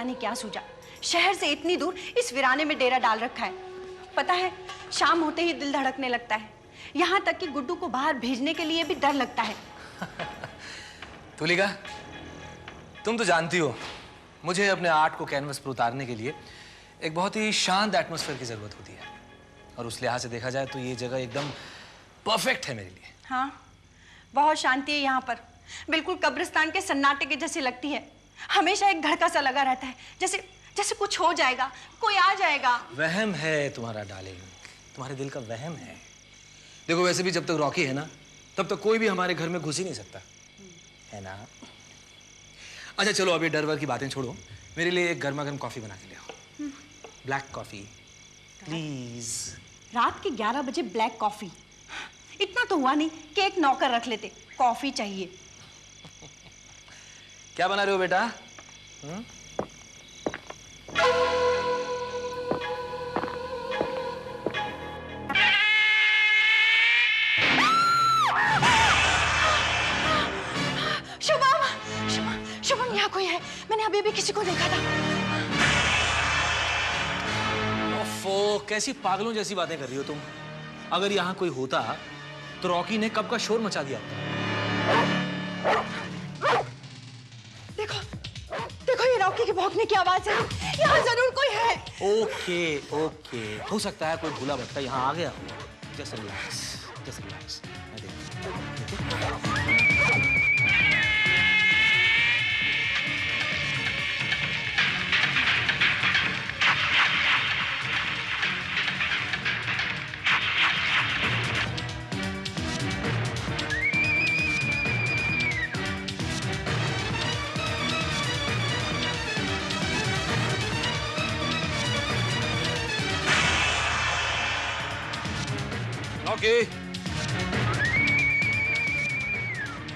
पता नहीं क्या सूझा, शहर से इतनी दूर इस वीराने में डेरा डाल रखा है। पता है, शाम होते ही दिल धड़कने लगता है, यहाँ तक कि गुड्डू को बाहर भेजने के लिए भी डर लगता है। तुलिका, तुम तो जानती हो मुझे अपने आर्ट को कैनवस पर उतारने के लिए एक बहुत ही शांत एटमॉस्फेयर की जरूरत होती है, और उस लिहाज से देखा जाए तो ये जगह एकदम परफेक्ट है मेरे लिए। हाँ, बहुत शांति है यहाँ पर, बिल्कुल कब्रिस्तान के सन्नाटे के जैसी लगती है। हमेशा एक धड़का सा लगा रहता है, जैसे जैसे कुछ हो जाएगा, कोई आ जाएगा। वहम है तुम्हारा डार्लिंग, तुम्हारे दिल का वहम है। देखो, वैसे भी जब तक रॉकी है ना, तब तक कोई भी हमारे घर में घुस ही नहीं सकता, है ना? अच्छा चलो, अभी डर वर की बातें छोड़ो, मेरे लिए एक गर्मा गर्म कॉफी बना के ले आओ। Black coffee please. रात के 11 बजे ब्लैक कॉफी? इतना तो हुआ नहीं कि एक नौकर रख लेते, कॉफी चाहिए। क्या बना रहे हो बेटा? शुभम, शुभम, यहाँ कोई है, मैंने अभी भी किसी को देखा था। ओफो, कैसी पागलों जैसी बातें कर रही हो तुम। अगर यहाँ कोई होता तो रॉकी ने कब का शोर मचा दिया होता। देखो, देखो, ये रॉकी के भौंकने की आवाज है, यहाँ जरूर कोई है। ओके ओके, हो सकता है कोई भूला भटका यहाँ आ गया। Just relax, just relax. मैं देखता हूँ। Rocky!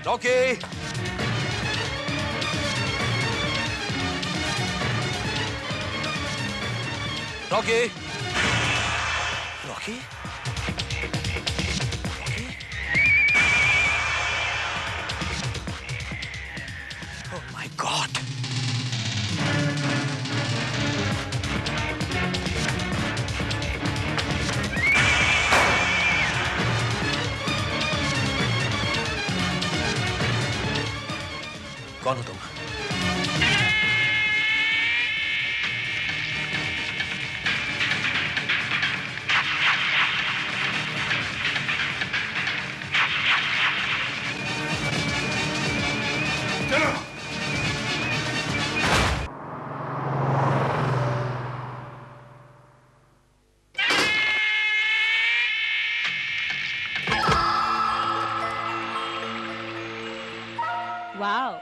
Rocky! Rocky! Rocky? Oh my God! कौन हो तुम? चलो। Wow,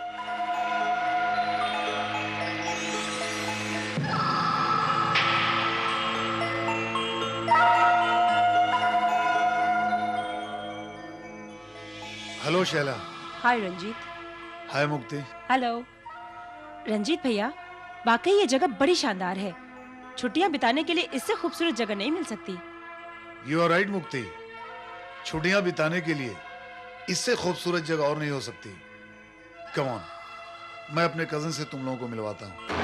hello Shaila. Hi Ranjit. Hi Mukti. Hello Ranjit भैया, वाकई ये जगह बड़ी शानदार है। छुट्टियां बिताने के लिए इससे खूबसूरत जगह नहीं मिल सकती। यू आर राइट मुक्ति, छुट्टियां बिताने के लिए इससे खूबसूरत जगह और नहीं हो सकती। कम ऑन, मैं अपने कजन से तुम लोगों को मिलवाता हूँ।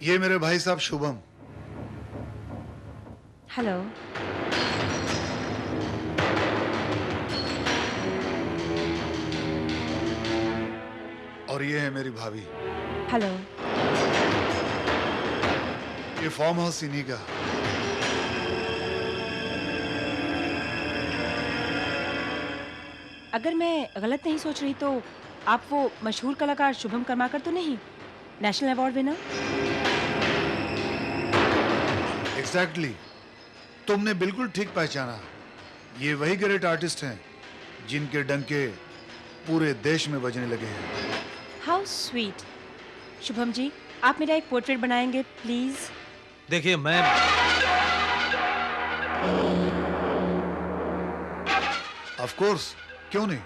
ये मेरे भाई साहब शुभम। हेलो। और ये है मेरी भाभी। हेलो। ये फार्म हाउस इन्हीं का। अगर मैं गलत नहीं सोच रही तो आप वो मशहूर कलाकार शुभम कर्माकर तो नहीं, नेशनल अवार्ड विनर? एग्जैक्टली, तुमने बिल्कुल ठीक पहचाना। ये वही ग्रेट आर्टिस्ट हैं जिनके डंके पूरे देश में बजने लगे हैं। How sweet. शुभम जी, आप मेरा एक पोर्ट्रेट बनाएंगे प्लीज? देखिए, मैं ऑफ कोर्स, क्यों नहीं।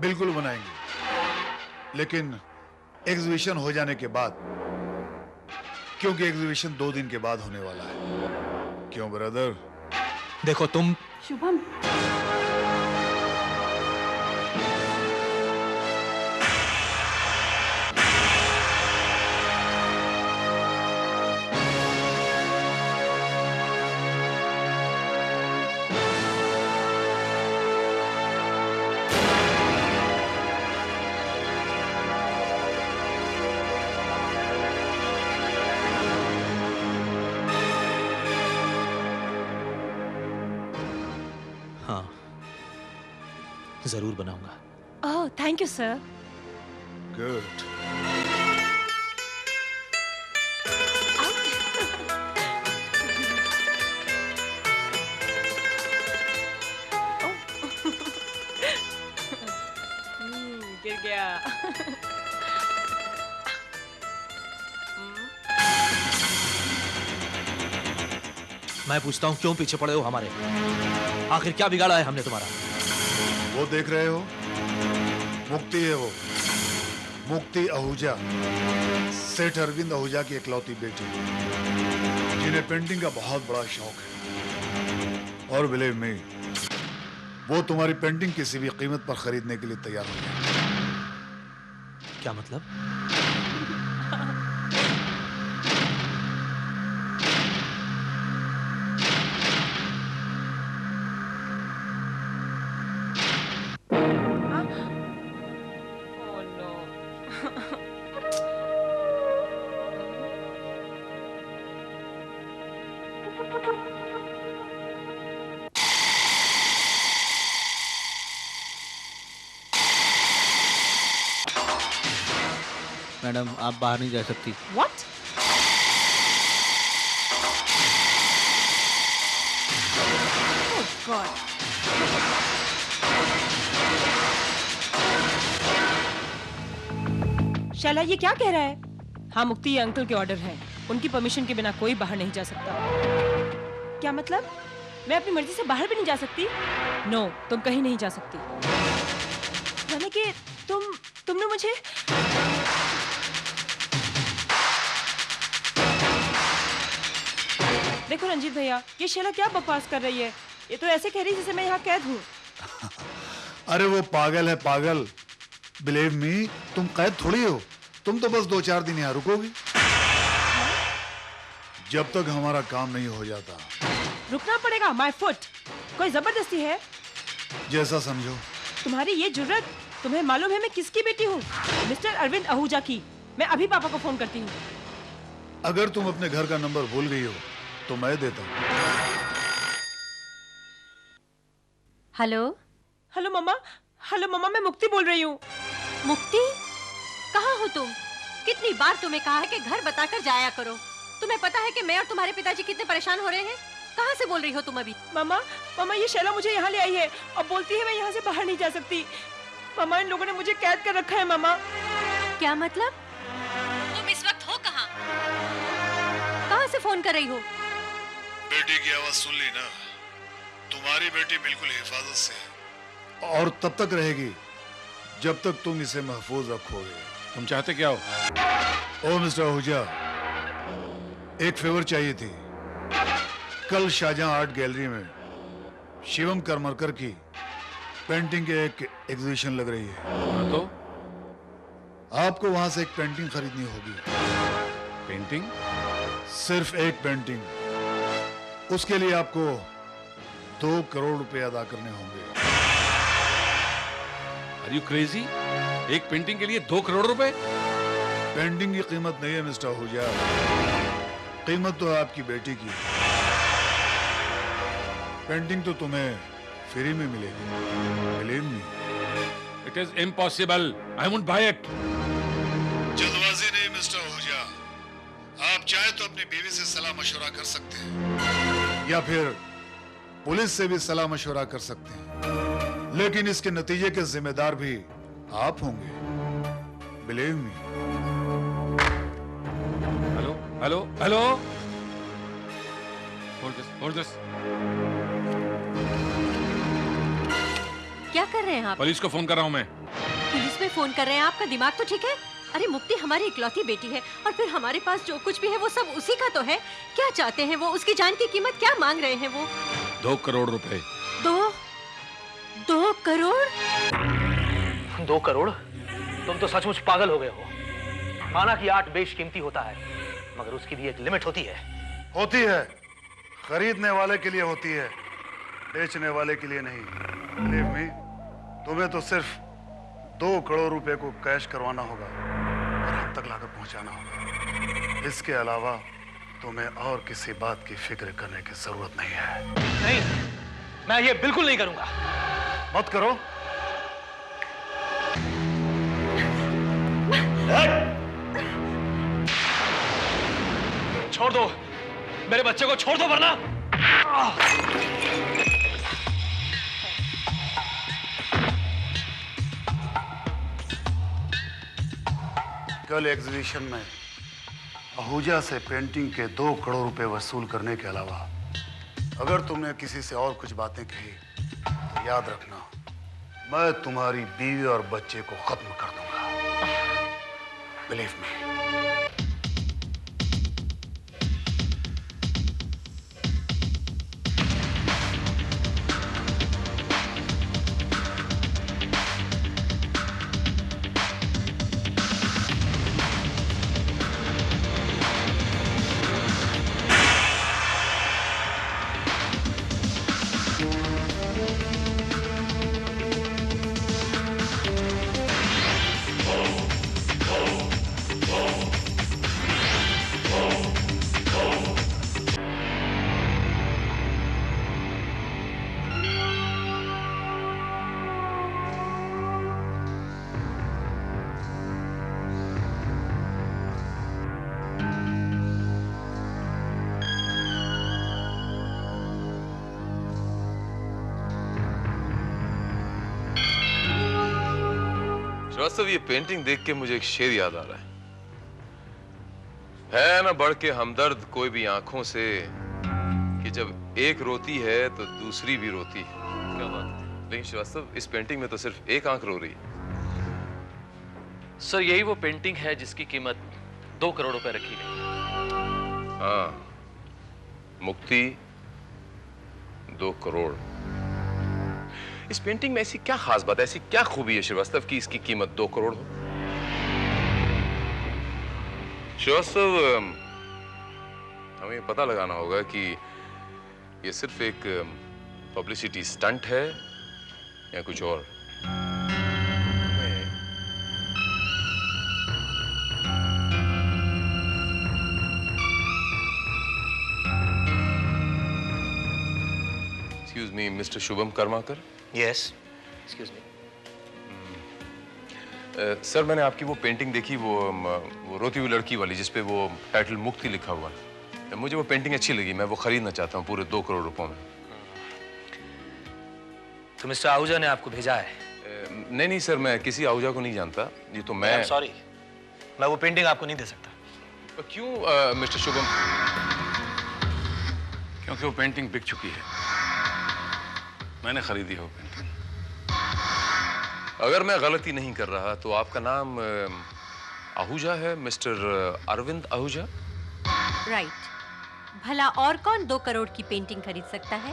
बिल्कुल बनाएंगे, लेकिन एग्जीबिशन हो जाने के बाद, क्योंकि एग्जीबिशन 2 दिन के बाद होने वाला है। क्यों ब्रदर? देखो तुम। शुभम, हाँ, जरूर बनाऊंगा। Oh thank you sir. Good. गिर गया। मैं पूछता हूँ क्यों पीछे पड़े हो हमारे? आखिर क्या बिगाड़ा है हमने तुम्हारा? वो देख रहे हो, मुक्ति है वो, मुक्ति आहूजा, सेठ अरविंद आहूजा की इकलौती बेटी, जिन्हें पेंटिंग का बहुत बड़ा शौक है। और बिलीव मी, वो तुम्हारी पेंटिंग किसी भी कीमत पर खरीदने के लिए तैयार हो जाए। क्या मतलब? Oh no. मैडम आप बाहर नहीं जा सकती। What? Oh God. शैला ये क्या कह रहा है? हाँ मुक्ति, ये अंकल के ऑर्डर है। उनकी परमिशन के बिना कोई बाहर नहीं जा सकता। क्या मतलब? मैं अपनी मर्जी से बाहर भी नहीं जा सकती? नो, तुम कहीं नहीं जा सकती। यानी कि तुमने मुझे देखो रंजीत भैया, ये शैला क्या बकवास कर रही है? ये तो ऐसे कह रही है जैसे मैं यहाँ कैद हूँ। अरे वो पागल है, पागल। बिलीव मी, तुम कैद थोड़ी हो, तुम तो बस 2-4 दिन यहाँ रुकोगी, जब तक हमारा काम नहीं हो जाता। रुकना पड़ेगा? My foot. कोई जबरदस्ती है? जैसा समझो। तुम्हारी ये जुर्रत, तुम्हें मालूम है मैं किसकी बेटी हूँ? मिस्टर अरविंद आहूजा की। मैं अभी पापा को फोन करती हूँ। अगर तुम अपने घर का नंबर भूल गई हो तो मैं देता हूँ। हेलो। हेलो मम्मा। हेलो मम्मा, मैं मुक्ति बोल रही हूँ। मुक्ति, कहाँ हो तुम? कितनी बार तुम्हें कहा है कि घर बताकर जाया करो। तुम्हें पता है कि मैं और तुम्हारे पिताजी कितने परेशान हो रहे हैं? कहाँ से बोल रही हो तुम अभी? मामा ये शैला मुझे यहाँ ले आई है और बोलती है मैं यहाँ से बाहर नहीं जा सकती। मामा इन लोगों ने मुझे कैद कर रखा है। मामा क्या मतलब? तुम इस वक्त हो कहाँ? कहाँ से फोन कर रही हो? बेटी की आवाज सुन ली ना? तुम्हारी बेटी बिल्कुल हिफाजत से है और तब तक रहेगी जब तक तुम इसे महफूज रखोगे। तुम चाहते क्या हो? ओ मिस्टर आहूजा, एक फेवर चाहिए थी। कल शाहजहां आर्ट गैलरी में शिवम करमरकर की पेंटिंग की एक एग्जीबिशन लग रही है। तो आपको वहां से एक पेंटिंग खरीदनी होगी। पेंटिंग? सिर्फ एक पेंटिंग। उसके लिए आपको 2 करोड़ रुपए अदा करने होंगे। Are you crazy? एक पेंटिंग के लिए 2 करोड़ रुपए? पेंटिंग की कीमत नहीं है मिस्टर आहूजा, कीमत तो है आपकी बेटी की। पेंटिंग तो तुम्हें फ्री में मिलेगी, believe me. It is impossible, I won't buy it. जल्दबाजी नहीं मिस्टर आहूजा, आप चाहे तो अपनी बीवी से सलाह मशवरा कर सकते हैं या फिर पुलिस से भी सलाह मशवरा कर सकते हैं, लेकिन इसके नतीजे के जिम्मेदार भी आप होंगे, believe me. Hello hello hello, hold this. क्या कर रहे हैं आप? पुलिस को फोन कर रहा हूं मैं। समय फोन कर रहे हैं? आपका दिमाग तो ठीक है? अरे मुक्ति हमारी इकलौती बेटी है और फिर हमारे पास जो कुछ भी है वो सब उसी का तो है। क्या चाहते हैं वो? उसकी जान की कीमत क्या मांग रहे हैं वो? 2 करोड़ रुपए। 2 करोड़? 2 करोड़? तुम तो सचमुच पागल हो गए हो। माना कि आर्ट बेशकीमती होता है, मगर उसकी भी एक लिमिट होती है। होती है, खरीदने वाले के लिए होती है, बेचने वाले के लिए नहीं। Believe me, तुम्हें तो सिर्फ 2 करोड़ रुपए को कैश करवाना होगा और हम तक लाकर पहुंचाना होगा। इसके अलावा तुम्हें और किसी बात की फिक्र करने की जरूरत नहीं है। नहीं, मैं ये बिल्कुल नहीं करूंगा। मत करो। छोड़ दो, मेरे बच्चे को छोड़ दो वरना। कल एग्जीबिशन में आहूजा से पेंटिंग के 2 करोड़ रुपए वसूल करने के अलावा अगर तुमने किसी से और कुछ बातें कही तो याद रखना, मैं तुम्हारी बीवी और बच्चे को खत्म कर दूंगा। Believe me. श्रीवास्तव, ये पेंटिंग देख के मुझे एक शेर याद आ रहा है ना बढ़ के हमदर्द कोई भी आंखों से, कि जब एक रोती है तो दूसरी भी रोती है। क्या बात है। लेकिन श्रीवास्तव, इस पेंटिंग में तो सिर्फ एक आंख रो रही है। सर, यही वो पेंटिंग है जिसकी कीमत 2 करोड़ रुपए रखी गई। हाँ, मुक्ति 2 करोड़। इस पेंटिंग में ऐसी क्या खास बात है, ऐसी क्या खूबी है श्रीवास्तव की इसकी कीमत 2 करोड़ हो? श्रीवास्तव, हमें पता लगाना होगा कि ये सिर्फ एक पब्लिसिटी स्टंट है या कुछ और। Excuse me, mister Shubham Karmakar. Yes, excuse me. Sir, मैंने आपकी वो पेंटिंग देखी, वो रोती हुई लड़की वाली, जिसपे वो टाइटल मुक्ति लिखा हुआ है। मुझे वो पेंटिंग अच्छी लगी, मैं वो खरीदना चाहता हूँ पूरे 2 करोड़ रुपयों में। तो मिस्टर आहूजा ने आपको भेजा है? नहीं नहीं सर, मैं किसी आहूजा को नहीं जानता। ये तो मैं सॉरी, मैं वो पेंटिंग आपको नहीं दे सकता। क्यों मिस्टर शुभम? क्योंकि वो पेंटिंग बिक चुकी है। मैंने खरीदी है वो पेंटिंग। अगर मैं गलती नहीं कर रहा तो आपका नाम आहूजा है, मिस्टर अरविंद आहूजा? राइट। भला और कौन 2 करोड़ की पेंटिंग खरीद सकता है?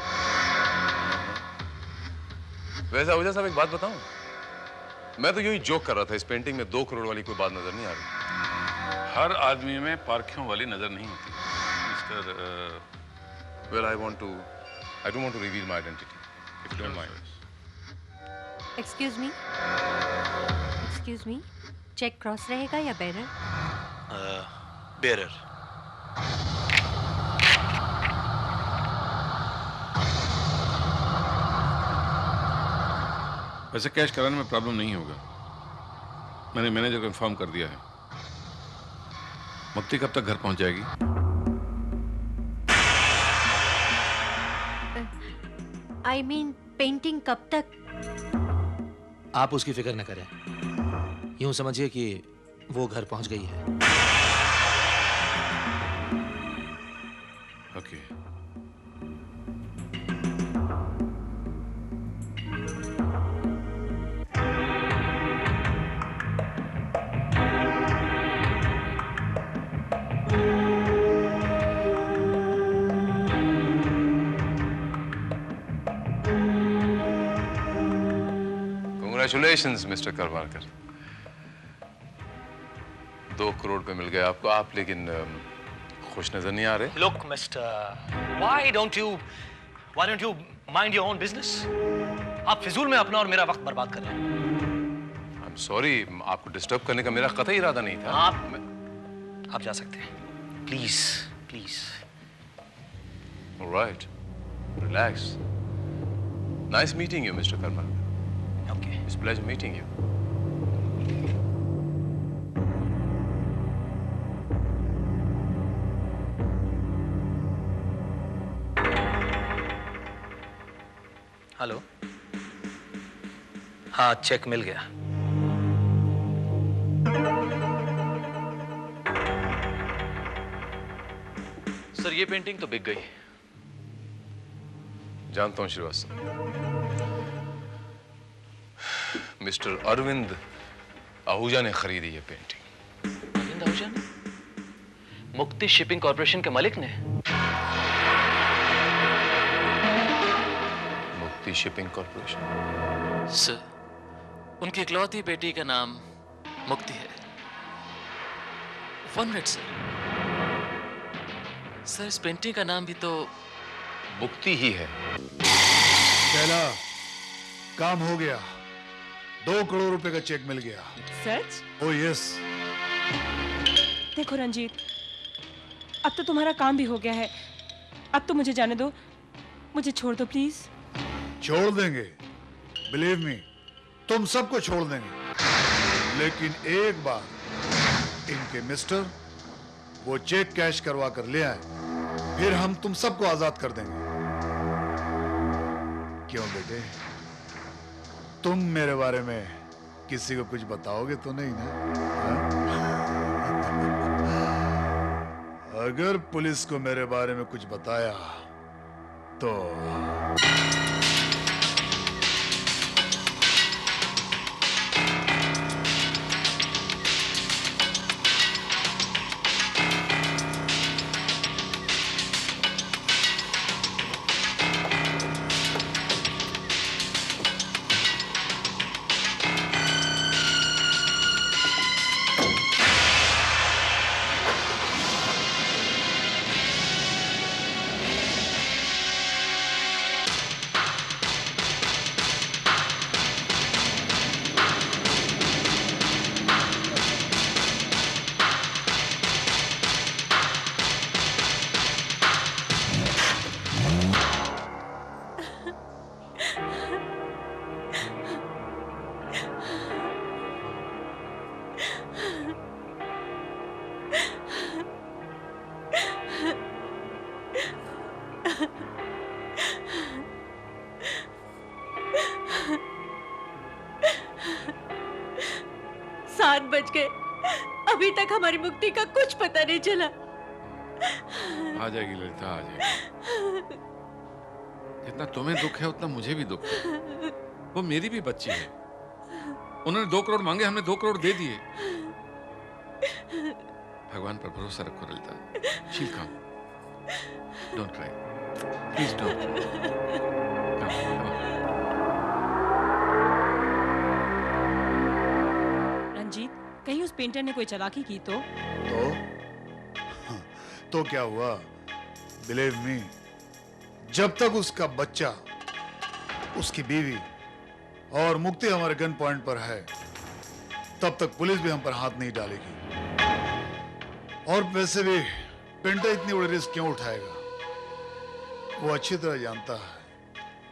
वैसे आहूजा साहब, एक बात बताऊं, मैं तो यूं ही जोक कर रहा था। इस पेंटिंग में 2 करोड़ वाली कोई बात नजर नहीं आ रही। हर आदमी में पारखियों वाली नजर नहीं होती mister. Well, I don't want to reveal my identity, if you don't mind. Excuse me, cheque cross रहेगा या बेरर? बेरर। वैसे कैश कराने में प्रॉब्लम नहीं होगा, मैंने मैनेजर को इन्फॉर्म कर दिया है। मुक्ति कब तक घर पहुंच जाएगी? आई मीन पेंटिंग कब तक? आप उसकी फिक्र न करें, यूं समझिए कि वो घर पहुंच गई है। Okay. Congratulations, Mr. Karwarkar. 2 crore पे मिल गए आपको, आप लेकिन खुश नजर नहीं आ रहे। Look, Mister, why don't you mind your own business? आप फिजूल में अपना और मेरा वक्त बर्बाद कर रहे हैं। I'm sorry, आपको डिस्टर्ब करने का मेरा कतई इरादा नहीं था। आप जा सकते हैं, please please. All right, relax. Nice meeting you, Mr. Karwarkar. Okay. It's a pleasure meeting you. Hello. हाँ, चेक मिल गया। सर, ये पेंटिंग तो बिक गई। जानता हूं श्रीवास्तव। मिस्टर अरविंद आहूजा ने खरीदी ये पेंटिंग। अरविंद आहूजा ने? मुक्ति शिपिंग कॉर्पोरेशन के मालिक ने? मुक्ति शिपिंग कॉर्पोरेशन? सर, उनकी इकलौती बेटी का नाम मुक्ति है। 1 मिनट सर, इस पेंटिंग का नाम भी तो मुक्ति ही है। पहला काम हो गया, 2 करोड़ रुपए का चेक मिल गया। सच? Oh yes. देखो रंजीत, अब तो तुम्हारा काम भी हो गया है। अब तो मुझे जाने दो, मुझे छोड़ दो प्लीज। छोड़ देंगे, बिलीव मी, तुम सबको छोड़ देंगे, लेकिन एक बार इनके मिस्टर वो चेक कैश करवा कर ले आए, फिर हम तुम सबको आजाद कर देंगे। क्यों बेटे, तुम मेरे बारे में किसी को कुछ बताओगे तो नहीं ना? अगर पुलिस को मेरे बारे में कुछ बताया तो बज गए, अभी तक हमारी मुक्ति का कुछ पता नहीं चला। आ जाएगी ललिता, आ जाएगी। जितना तुम्हें दुख है उतना मुझे भी दुख है। वो मेरी भी बच्ची है। उन्होंने 2 करोड़ मांगे, हमने 2 करोड़ दे दिए। भगवान पर भरोसा रखो ललिता। शील कम, डोंट क्राई, प्लीज डोंट। कहीं उस पेंटर ने कोई चालाकी की तो क्या हुआ? बिलीव मी, जब तक उसका बच्चा, उसकी बीवी और मुक्ति हमारे गन पॉइंट पर है, तब तक पुलिस भी हम पर हाथ नहीं डालेगी। और वैसे भी पेंटर इतनी बड़ी रिस्क क्यों उठाएगा? वो अच्छी तरह जानता है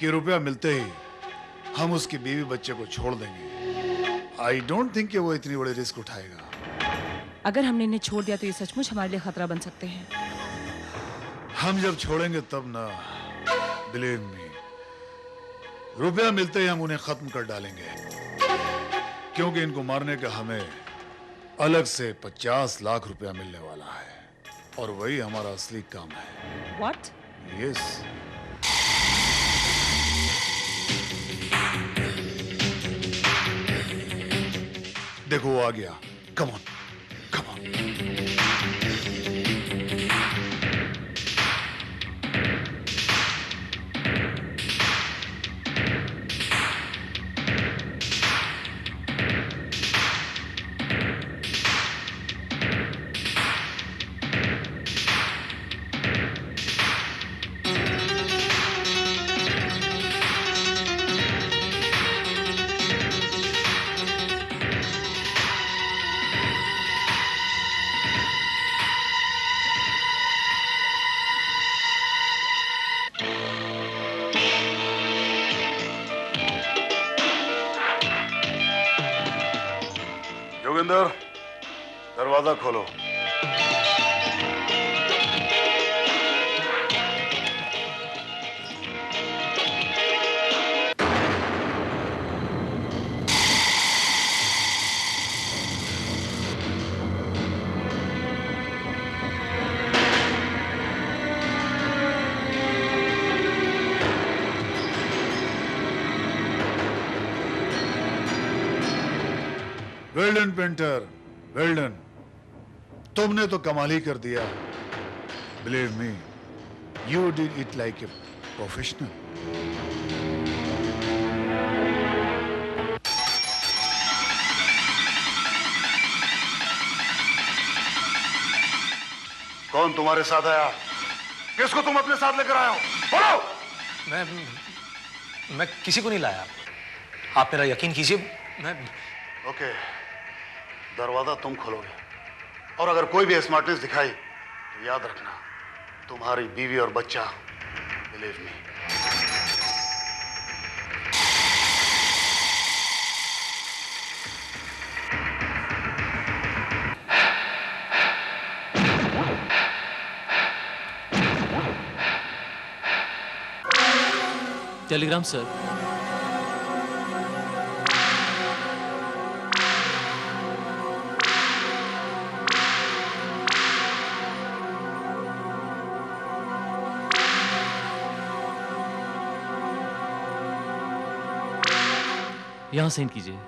कि रुपया मिलते ही हम उसकी बीवी बच्चे को छोड़ देंगे। आई डोंट थिंक कि वो इतनी बड़ी रिस्क उठाएगा। अगर हमने इन्हें छोड़ दिया तो ये सचमुच हमारे लिए खतरा बन सकते हैं। हम जब छोड़ेंगे तब ना, बिलीव मी, रुपया मिलते ही हम उन्हें खत्म कर डालेंगे, क्योंकि इनको मारने का हमें अलग से 50 लाख रुपया मिलने वाला है, और वही हमारा असली काम है। What? Yes. देखो वो आ गया। Come on, come on. Sukhwinder, दरवाजा खोलो। Well done painter, well done. तुमने तो कमाल ही कर दिया। Believe me, you did it like a professional. कौन तुम्हारे साथ आया? किसको तुम अपने साथ लेकर आए हो? बोलो। मैं किसी को नहीं लाया। आप मेरा यकीन कीजिए। मैं ओके, दरवाजा तुम खोलोगे और अगर कोई भी स्मार्टनेस दिखाई तो याद रखना, तुम्हारी बीवी और बच्चा, बिलीव मी। Telegram sir. यहां सेंड कीजिए।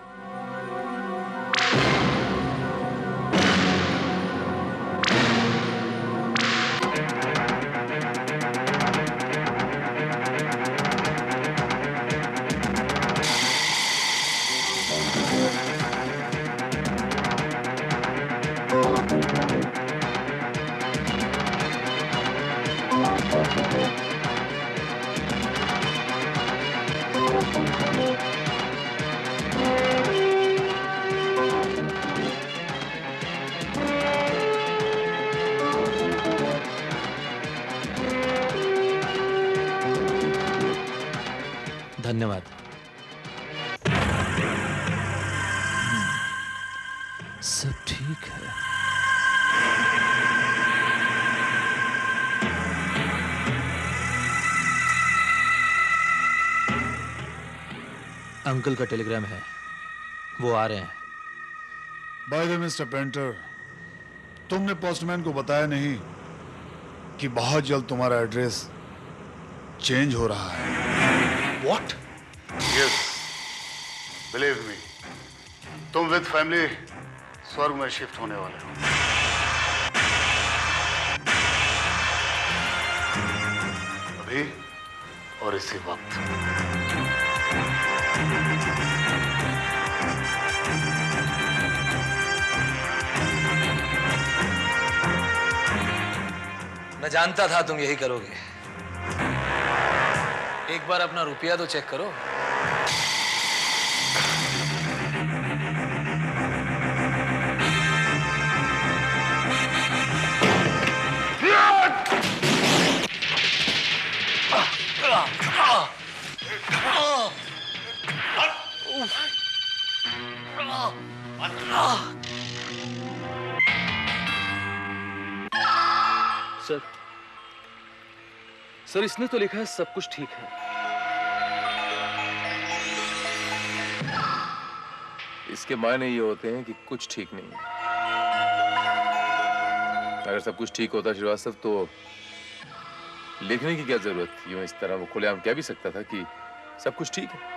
धन्यवाद। सब ठीक है। अंकल का टेलीग्राम है, वो आ रहे हैं। By the way mister painter, तुमने पोस्टमैन को बताया नहीं कि बहुत जल्द तुम्हारा एड्रेस चेंज हो रहा है। What? Yes, believe me, तुम विद फैमिली स्वर्ग में शिफ्ट होने वाले हो। अभी और इसी वक्त। मैं जानता था तुम यही करोगे। एक बार अपना रुपया तो चेक करो। सर इसने तो लिखा है सब कुछ ठीक है। इसके मायने ये होते हैं कि कुछ ठीक नहीं है। अगर सब कुछ ठीक होता श्रीवास्तव तो लिखने की क्या जरूरत थी? यूं इस तरह वो खुलेआम कह भी सकता था कि सब कुछ ठीक है।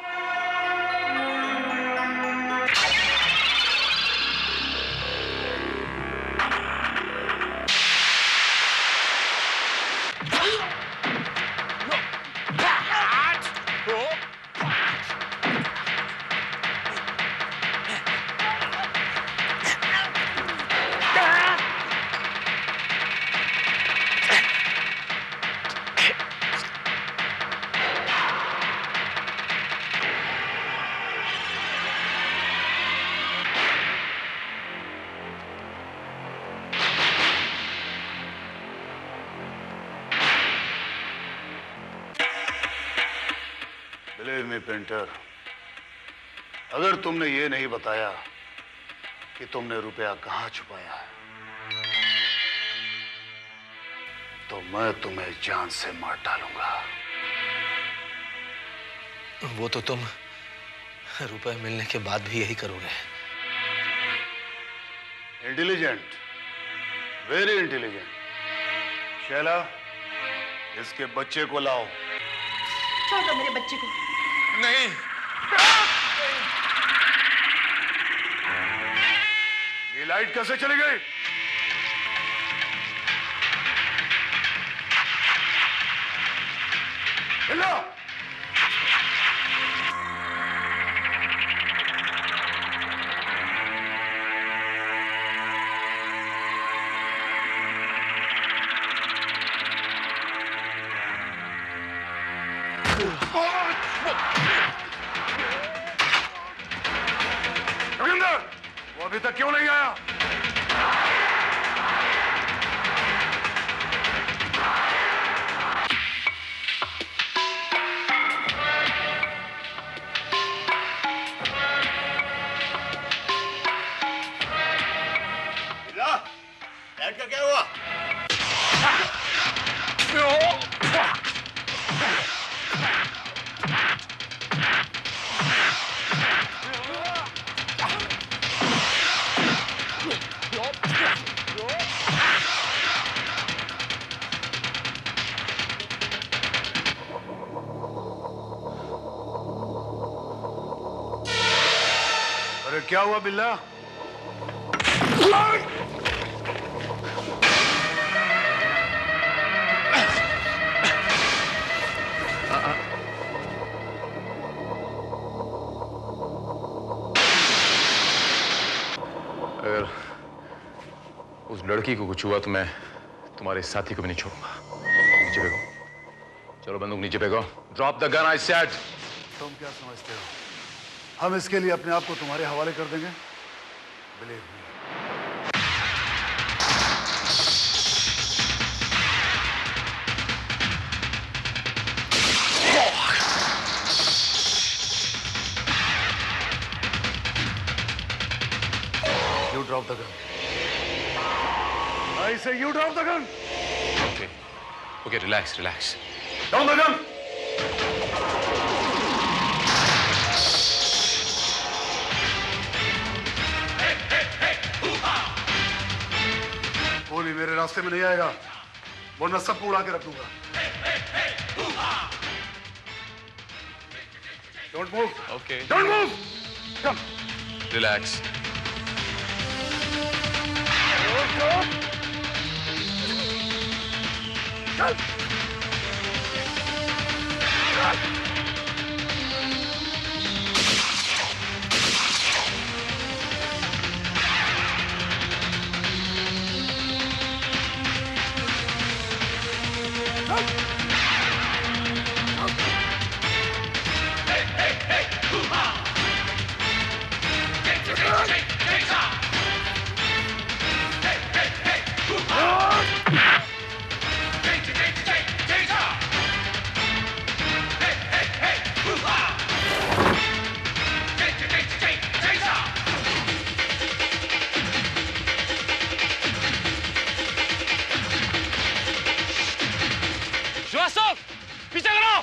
बिलीव मी पेंटर, अगर तुमने ये नहीं बताया कि तुमने रुपया कहां छुपाया है, तो मैं तुम्हें जान से मार डालूंगा। वो तो तुम रुपए मिलने के बाद भी यही करोगे। Intelligent, very intelligent. शैला, इसके बच्चे को लाओ। छोड़ दो मेरे बच्चे को। नहीं। ये लाइट कैसे चली गई? हिलो! जोगिंदर, वो अभी तक क्यों नहीं आया? लाइट का क्या हुआ? अरे क्या हुआ बिल्ला? अगर उस लड़की को कुछ हुआ तो मैं तुम्हारे साथी को भी नहीं छोड़ूंगा। नीचे फेंको। चलो बंदूक नीचे फेंको। Drop the gun I said. तुम क्या समझते हो, हम इसके लिए अपने आप को तुम्हारे हवाले कर देंगे? Believe me. You drop the gun. I say you drop the gun. Okay, relax, relax. Down the gun. गोली मेरे रास्ते में नहीं आएगा, वरना सबको उड़ा के रख दूंगा। Don't move. Okay. Don't move. Come. Relax. Srivastava, पीछे करो।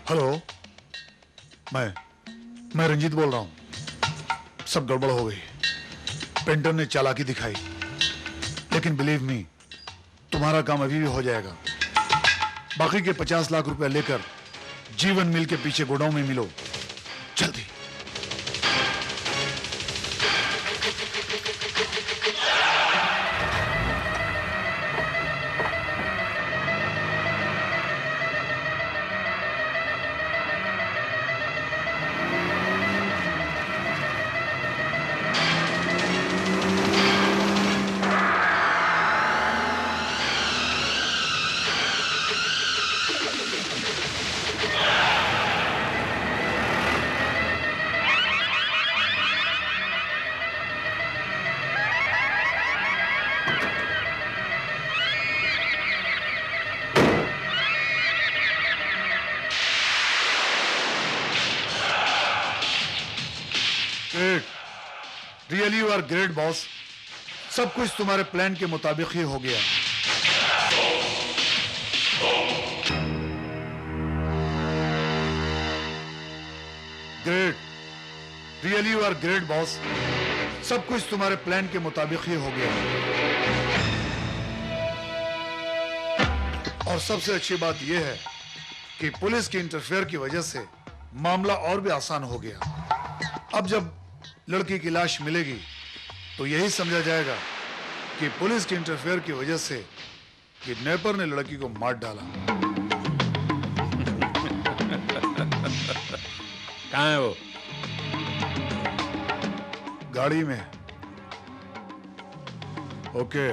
हेलो, मैं रंजीत बोल रहा हूं। सब गड़बड़ हो गई। पेंटर ने चालाकी दिखाई, लेकिन बिलीव मी, तुम्हारा काम अभी भी हो जाएगा। बाकी के 50 लाख रुपया लेकर जीवन मिल के पीछे गोडाउन में मिलो, जल्दी। Really you are great boss. सब कुछ तुम्हारे प्लान के मुताबिक ही हो गया। Great, really you are great boss. सब कुछ तुम्हारे प्लान के मुताबिक ही हो गया। और सबसे अच्छी बात यह है कि पुलिस की इंटरफेयर की वजह से मामला और भी आसान हो गया। अब जब लड़की की लाश मिलेगी तो यही समझा जाएगा कि पुलिस की इंटरफेयर की वजह से किडनैपर ने लड़की को मार डाला। कहाँ है वो? गाड़ी में। ओके।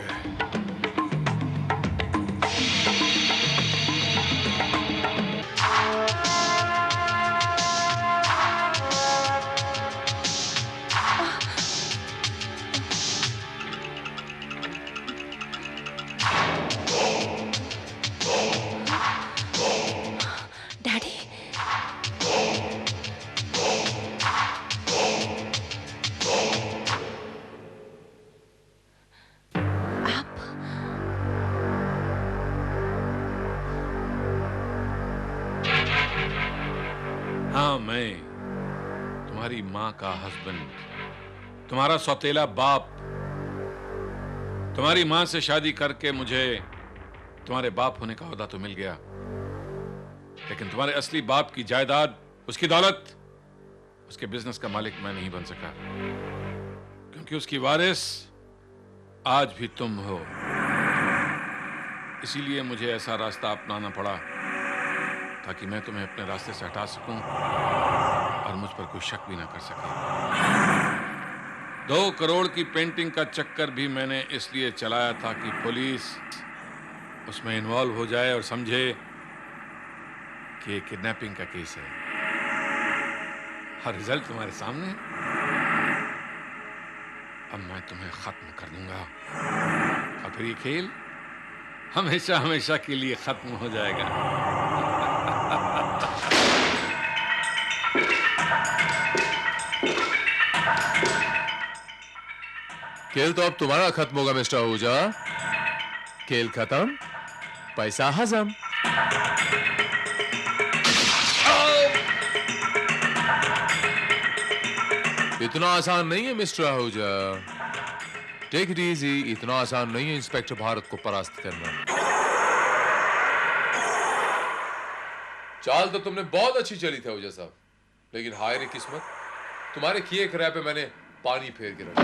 हाँ, मैं तुम्हारी माँ का हस्बैंड, तुम्हारा सौतेला बाप। तुम्हारी माँ से शादी करके मुझे तुम्हारे बाप होने का ओहदा तो मिल गया, लेकिन तुम्हारे असली बाप की जायदाद, उसकी दौलत, उसके बिजनेस का मालिक मैं नहीं बन सका, क्योंकि उसकी वारिस आज भी तुम हो। इसीलिए मुझे ऐसा रास्ता अपनाना पड़ा ताकि मैं तुम्हें अपने रास्ते से हटा सकूं और मुझ पर कोई शक भी ना कर सके। 2 करोड़ की पेंटिंग का चक्कर भी मैंने इसलिए चलाया था कि पुलिस उसमें इन्वॉल्व हो जाए और समझे कि किडनैपिंग का केस है। और रिजल्ट तुम्हारे सामने है। अब मैं तुम्हें खत्म कर दूंगा और फिर ये खेल हमेशा हमेशा के लिए खत्म हो जाएगा। खेल तो अब तुम्हारा खत्म होगा मिस्टर आहूजा। खेल खत्म, पैसा हजम। इतना आसान नहीं है mister Ahuja. Take it easy. इतना आसान नहीं है इंस्पेक्टर भारत को परास्त करना। चाल तो तुमने बहुत अच्छी चली थी आहूजा साहब, लेकिन हाय रे किस्मत, तुम्हारे किए कराए पे मैंने पानी फेर के रखा।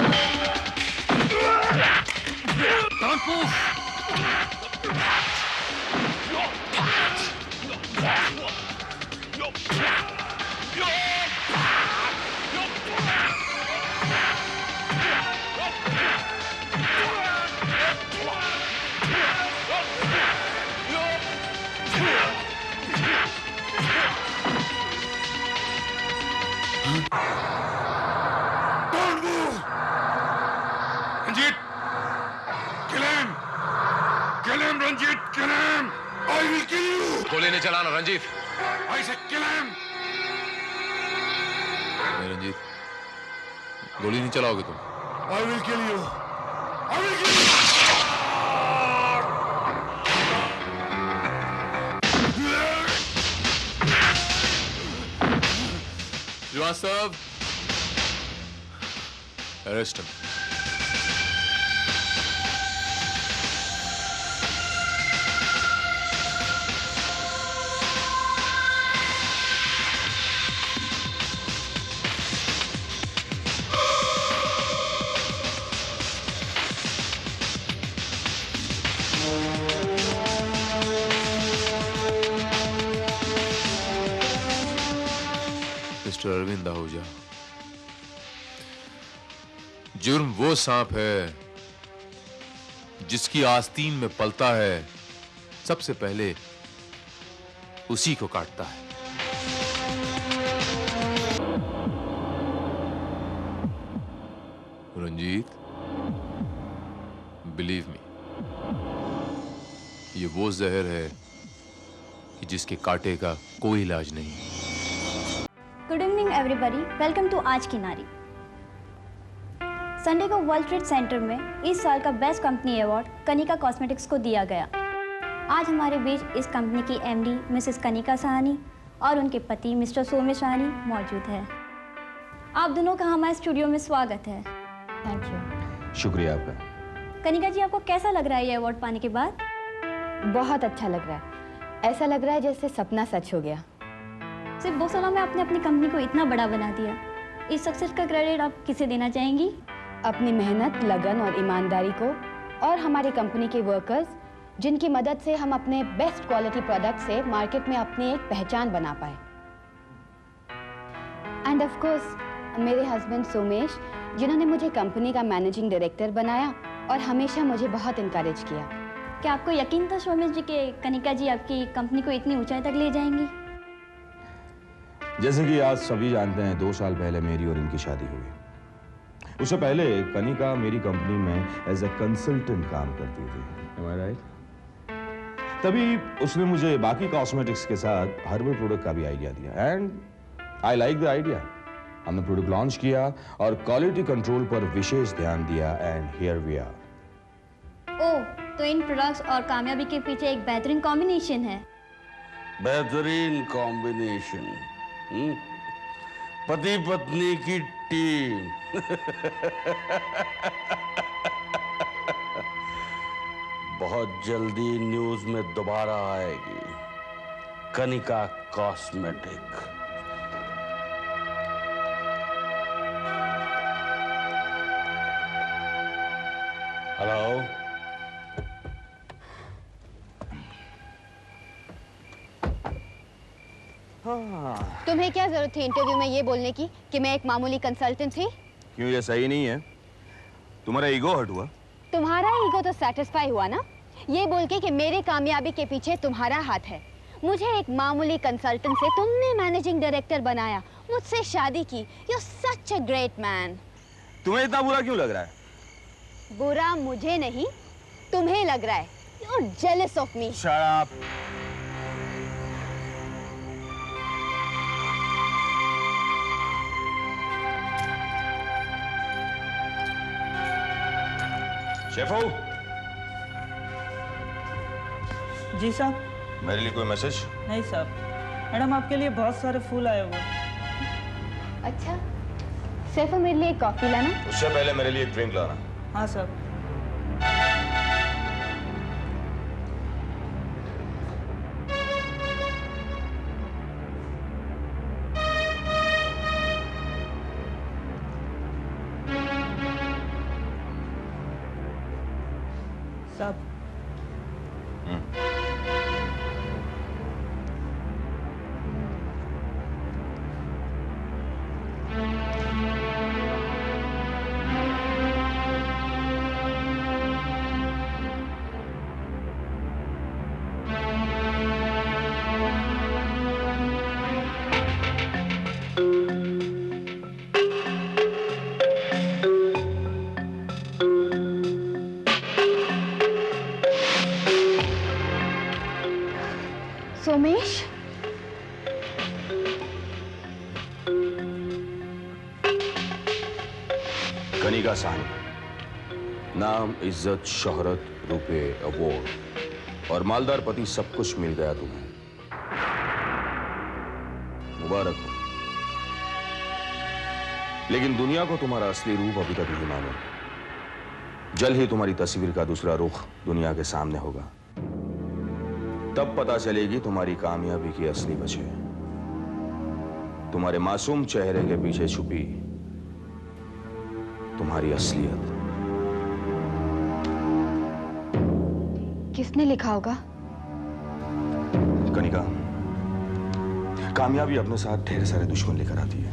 Ranjit, kill him, Ranjit, kill him. I will kill you. गोली नहीं चलाना Ranjit. I said kill him. नहीं रंजीत, गोली नहीं चलाओगे तुम। I will kill you. I will kill you. Srivastava, arrest him. Mister Arvind Ahuja, जुर्म वो सांप है जिसकी आस्तीन में पलता है, सबसे पहले उसी को काटता है। रंजीत, बिलीव मी, ये वो जहर है कि जिसके कांटे का कोई इलाज नहीं। Good evening everybody, welcome to आज की नारी। संडे को वर्ल्ड ट्रेड सेंटर में इस साल का best company award Kanika cosmetics को दिया गया। आज हमारे बीच इस कंपनी की एमडी मिसेस कनिका साहनी और उनके पति मिस्टर सोमेश साहनी मौजूद है। आप दोनों का हमारे स्टूडियो में स्वागत है। Thank you. शुक्रिया आपका। कनिका जी, आपको कैसा लग रहा है ये अवार्ड पाने के बाद? बहुत अच्छा लग रहा है। ऐसा लग रहा है जैसे सपना सच हो गया। सिर्फ 2 सालों में आपने अपनी कंपनी को इतना बड़ा बना दिया। इस सक्सेस का क्रेडिट आप किसे देना चाहेंगी? अपनी मेहनत, लगन और ईमानदारी को, और हमारी कंपनी के वर्कर्स जिनकी मदद से हम अपने बेस्ट क्वालिटी प्रोडक्ट से मार्केट में अपनी एक पहचान बना पाए। एंड ऑफ कोर्स मेरे हस्बैंड सोमेश, जिन्होंने मुझे कंपनी का मैनेजिंग डायरेक्टर बनाया और हमेशा मुझे बहुत इनकरेज किया। क्या आपको यकीन था सोमेश जी के कनिका जी आपकी कंपनी को इतनी ऊंचाई तक ले जाएंगी? जैसे कि आज सभी जानते हैं, 2 साल पहले मेरी और इनकी शादी हुई। उससे पहले कनिका मेरी कंपनी में एज ए कंसल्टेंट काम करती थी। Am I right? तभी उसने मुझे बाकी कॉस्मेटिक्स के साथ हर्बल प्रोडक्ट का भी आइडिया दिया and I like the idea. हमने प्रोडक्ट लॉन्च किया और क्वालिटी कंट्रोल पर विशेष ध्यान दिया एंड हियर वी आर। ओह, तो इन प्रोडक्ट्स और कामयाबी के पीछे एक बेहतरीन कॉम्बिनेशन है। बेहतरीन कॉम्बिनेशन, पति पत्नी की टीम। बहुत जल्दी न्यूज में दोबारा आएगी कनिका कॉस्मेटिक। हेलो, तुम्हें क्या जरूरत थी इंटरव्यू में ये बोलने की कि मैं एक मामूली कंसल्टेंट थी? क्यों, ये सही नहीं है? तुम्हारा ईगो हर्ट हुआ? तुम्हारा ईगो तो सेटिस्फाई हुआ ना, ये बोल के कि मेरे कामयाबी के पीछे तुम्हारा हाथ है। मुझे एक मामूली कंसल्टेंट से तुमने मैनेजिंग डायरेक्टर बनाया, मुझसे शादी की। You such a great man. तुम्हें इतना बुरा क्यों लग रहा है? बुरा मुझे नहीं, तुम्हें लग रहा है। You are jealous of me. Shut up. शेफो। जी साहब। मेरे लिए कोई मैसेज? नहीं साहब, मैडम आपके लिए बहुत सारे फूल आए हुए। अच्छा, सिर्फ मेरे लिए एक कॉफी लाना। उससे पहले मेरे लिए एक ड्रिंक लाना। हाँ साहब। साहब। सोमेश, कनिका साहनी, नाम, इज्जत, शोहरत, रुपए, अवार्ड और मालदार पति सब कुछ मिल गया तुम्हें। मुबारक हो। लेकिन दुनिया को तुम्हारा असली रूप अभी तक नहीं मालूम। जल्द ही तुम्हारी तस्वीर का दूसरा रुख दुनिया के सामने होगा। तब पता चलेगी तुम्हारी कामयाबी की असली वजह। तुम्हारे मासूम चेहरे के पीछे छुपी तुम्हारी असलियत। किसने लिखा होगा? कनिका, कामयाबी अपने साथ ढेर सारे दुश्मन लेकर आती है।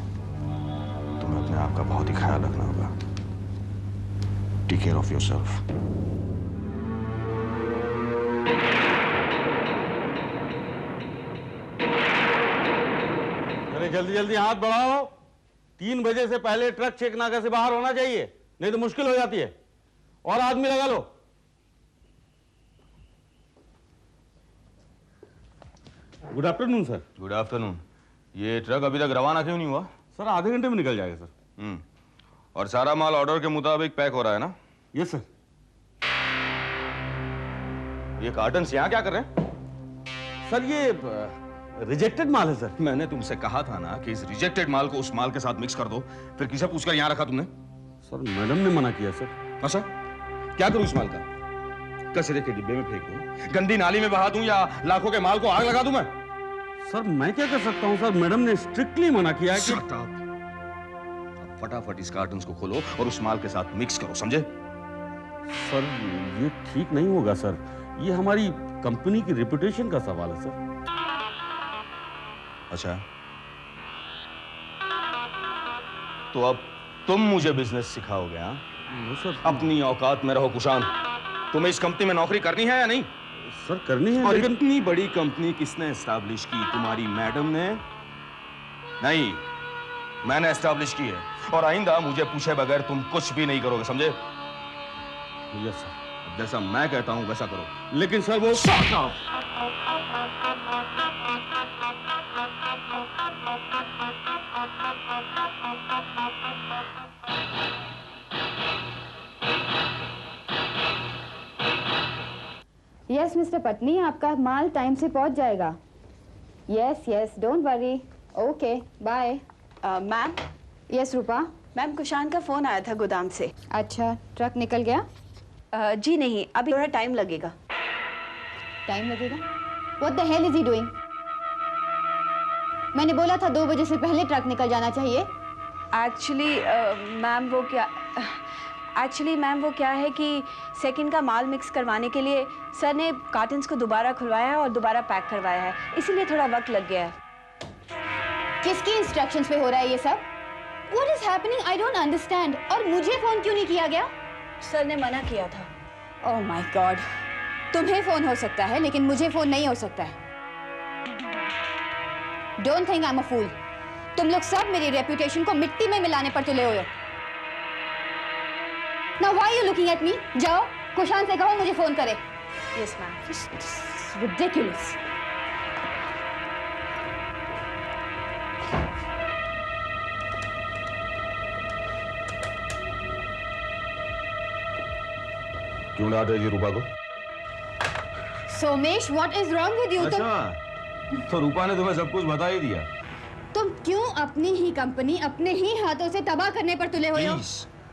तुम्हें अपने आप का बहुत ही ख्याल रखना होगा। Take care of yourself. अरे जल्दी जल्दी हाथ बढ़ाओ। 3 बजे से पहले ट्रक चेक नाका से बाहर होना चाहिए, नहीं तो मुश्किल हो जाती है। और आदमी लगा लो। Good afternoon sir. Good afternoon. ये ट्रक अभी तक रवाना क्यों नहीं हुआ? सर आधे घंटे में निकल जाएगा सर। और सारा माल ऑर्डर के मुताबिक पैक हो रहा है ना? Yes sir. ये कार्टन्स यहाँ क्या कर रहे हैं? सर ये रिजेक्टेड माल है सर। मैंने तुमसे कहा था ना कि इस रिजेक्टेड माल को उस माल के साथ मिक्स कर दो। फिर किसे पूछकर यहाँ रखा तुमने? सर मैडम ने मना किया सर। अच्छा, क्या करूं इस माल का? कचरे के डिब्बे में फेंक दूं, गंदी नाली में बहा दूं, या लाखों के माल को आग लगा दूं मैं? सर मैं क्या कर सकता हूं सर, मैडम ने स्ट्रिक्टली मना किया कि अब फटाफट इस कार्टन्स को खोलो और उस माल के साथ मिक्स करो, समझे? सर ये ठीक नहीं होगा सर, ये हमारी कंपनी की रेपुटेशन का सवाल है सर। अच्छा, तो अब तुम मुझे बिजनेस सिखाओगे? हाँ सर। अपनी औकात में रहो कुशान। तुम्हें इस कंपनी में नौकरी करनी है या नहीं? सर करनी है। और लेकिन इतनी बड़ी कंपनी किसने एस्टैब्लिश की? तुम्हारी मैडम ने? नहीं, मैंने एस्टैब्लिश की है। और आइंदा मुझे पूछे बगैर तुम कुछ भी नहीं करोगे, समझे? Yes sir. जैसा मैं कहता हूं वैसा करो। लेकिन सर वो यस मिस्टर पत्नी, आपका माल टाइम से पहुंच जाएगा। Yes yes, don't worry. Okay bye. Ma'am. Yes Rupa. Ma'am, Kushan का फोन आया था गोदाम से। अच्छा, ट्रक निकल गया? जी नहीं, अभी थोड़ा टाइम लगेगा। टाइम लगेगा? What the hell is he doing? मैंने बोला था 2 बजे से पहले ट्रक निकल जाना चाहिए। एक्चुअली मैम वो क्या है कि सेकंड का माल मिक्स करवाने के लिए सर ने कार्टन्स को दोबारा खुलवाया है और दोबारा पैक करवाया है, इसीलिए थोड़ा वक्त लग गया है। किसकी इंस्ट्रक्शंस पे हो रहा है ये सब? What is happening? I don't understand. और मुझे फोन क्यों नहीं किया गया? सर ने मना किया था। Oh my God. तुम्हें फोन हो सकता है लेकिन मुझे फोन नहीं हो सकता है। Don't think I'm a fool. तुम लोग सब मेरी रेपुटेशन को मिट्टी में मिलाने पर तुले हुए हो। Now why are you looking at me? जाओ कुशान से कहो मुझे फोन करे। Yes ma'am. Ridiculous. क्यों डांट रही थी रूपा को? Somesh, what is wrong with you? अच्छा, तो रूपा ने तुम्हें सब कुछ बता ही दिया। तुम क्यों अपनी ही कंपनी अपने ही हाथों से तबाह करने पर तुले हुए हो?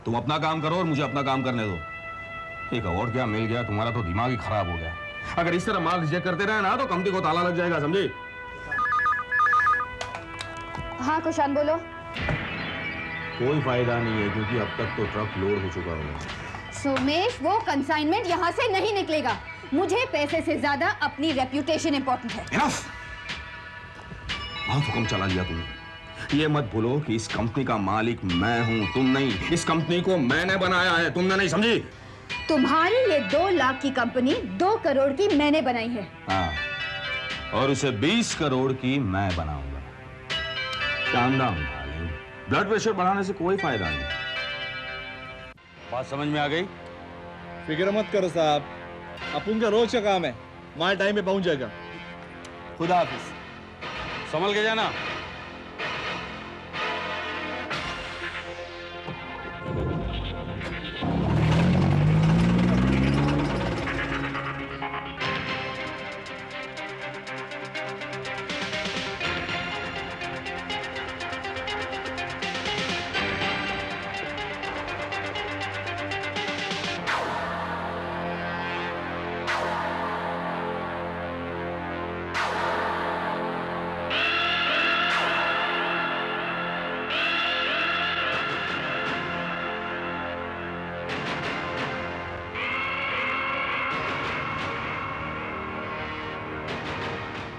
तुम अपना काम करो और मुझे अपना काम करने दो। एक अवार्ड क्या मिल गया, तुम्हारा तो दिमाग ही खराब हो गया। अगर इस तरह माल रिजेक्ट करते रहे ना तो कंपनी को ताला लग जाएगा, समझे? हाँ कुशान बोलो। कोई फायदा नहीं है क्योंकि अब तक तो ट्रक लोड हो चुका होगा। सोमेश, वो कंसाइनमेंट यहाँ से नहीं निकलेगा। मुझे पैसे से ज्यादा अपनी रेप्यूटेशन इंपॉर्टेंट है। Enough! बहुत हुक्म चला लिया तुमने। ये मत भूलो कि इस कंपनी का मालिक मैं हूं, तुम नहीं। इस कंपनी को मैंने बनाया है, तुमने नहीं, समझी? तुम्हारी ये 2 लाख की कंपनी 2 करोड़ की मैंने बनाई है। हाँ, और उसे 20 करोड़ की मैं बनाऊंगा। शानदार डार्लिंग, ब्लड प्रेशर बढ़ाने से कोई फायदा नहीं। बात समझ में आ गई? फिक्र मत करो साहब, अपन का रोज का काम है, माल टाइम पे पहुंच जाएगा। खुदा हाफिज। संभल के जाना।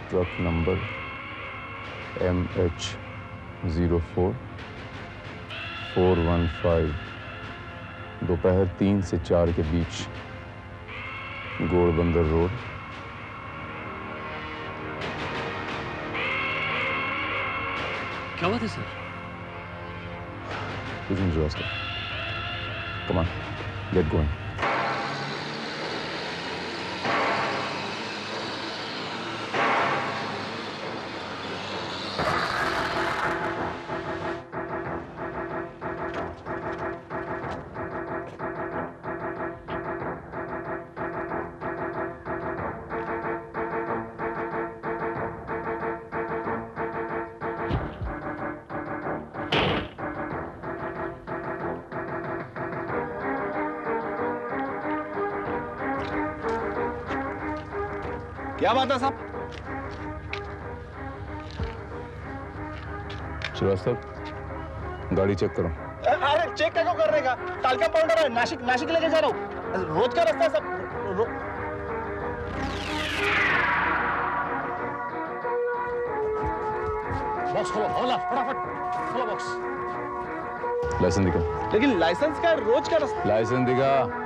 ट्रक नंबर MH04 415 दोपहर 3 से 4 के बीच घोड़बंदर रोड। क्या बात है सर? कुछ नहीं Srivastava. Come on, get going. क्या बात है साहब? श्रीवास्तव, गाड़ी चेक करो। अरे चेक क्या कर रहेगा? तालका पाउडर है, नासिक लेके जा रहा हूँ। रोज का रास्ता है सब। बॉक्स खोलो, ओला फटाफट खोलो बॉक्स। लाइसेंस दिखा। लेकिन लाइसेंस का रोज का रास्ता। लाइसेंस दिखा।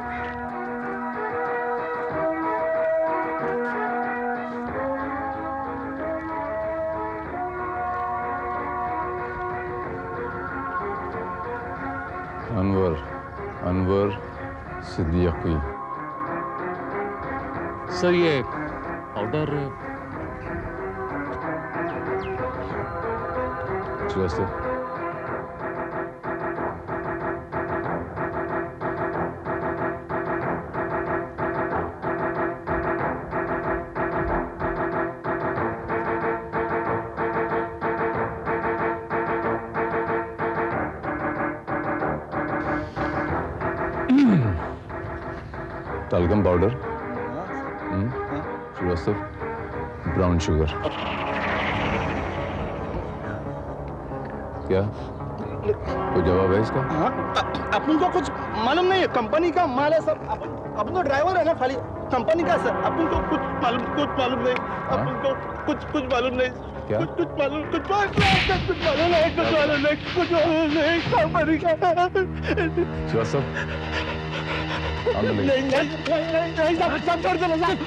अनवर सिद्दीकी। सर ये powder Srivastava, talcum powder, Srivastava, brown sugar. क्या कोई जवाब है इसका? अपन को कुछ मालूम नहीं है, कंपनी का माल है सर। अपन तो ड्राइवर है ना, खाली कंपनी का सर। अपन को कुछ मालूम नहीं। अपन को कुछ मालूम नहीं। क्या? कुछ मालूम नहीं कंपनी का। श्रीवास्तव, नहीं सब छोड़ दो सब।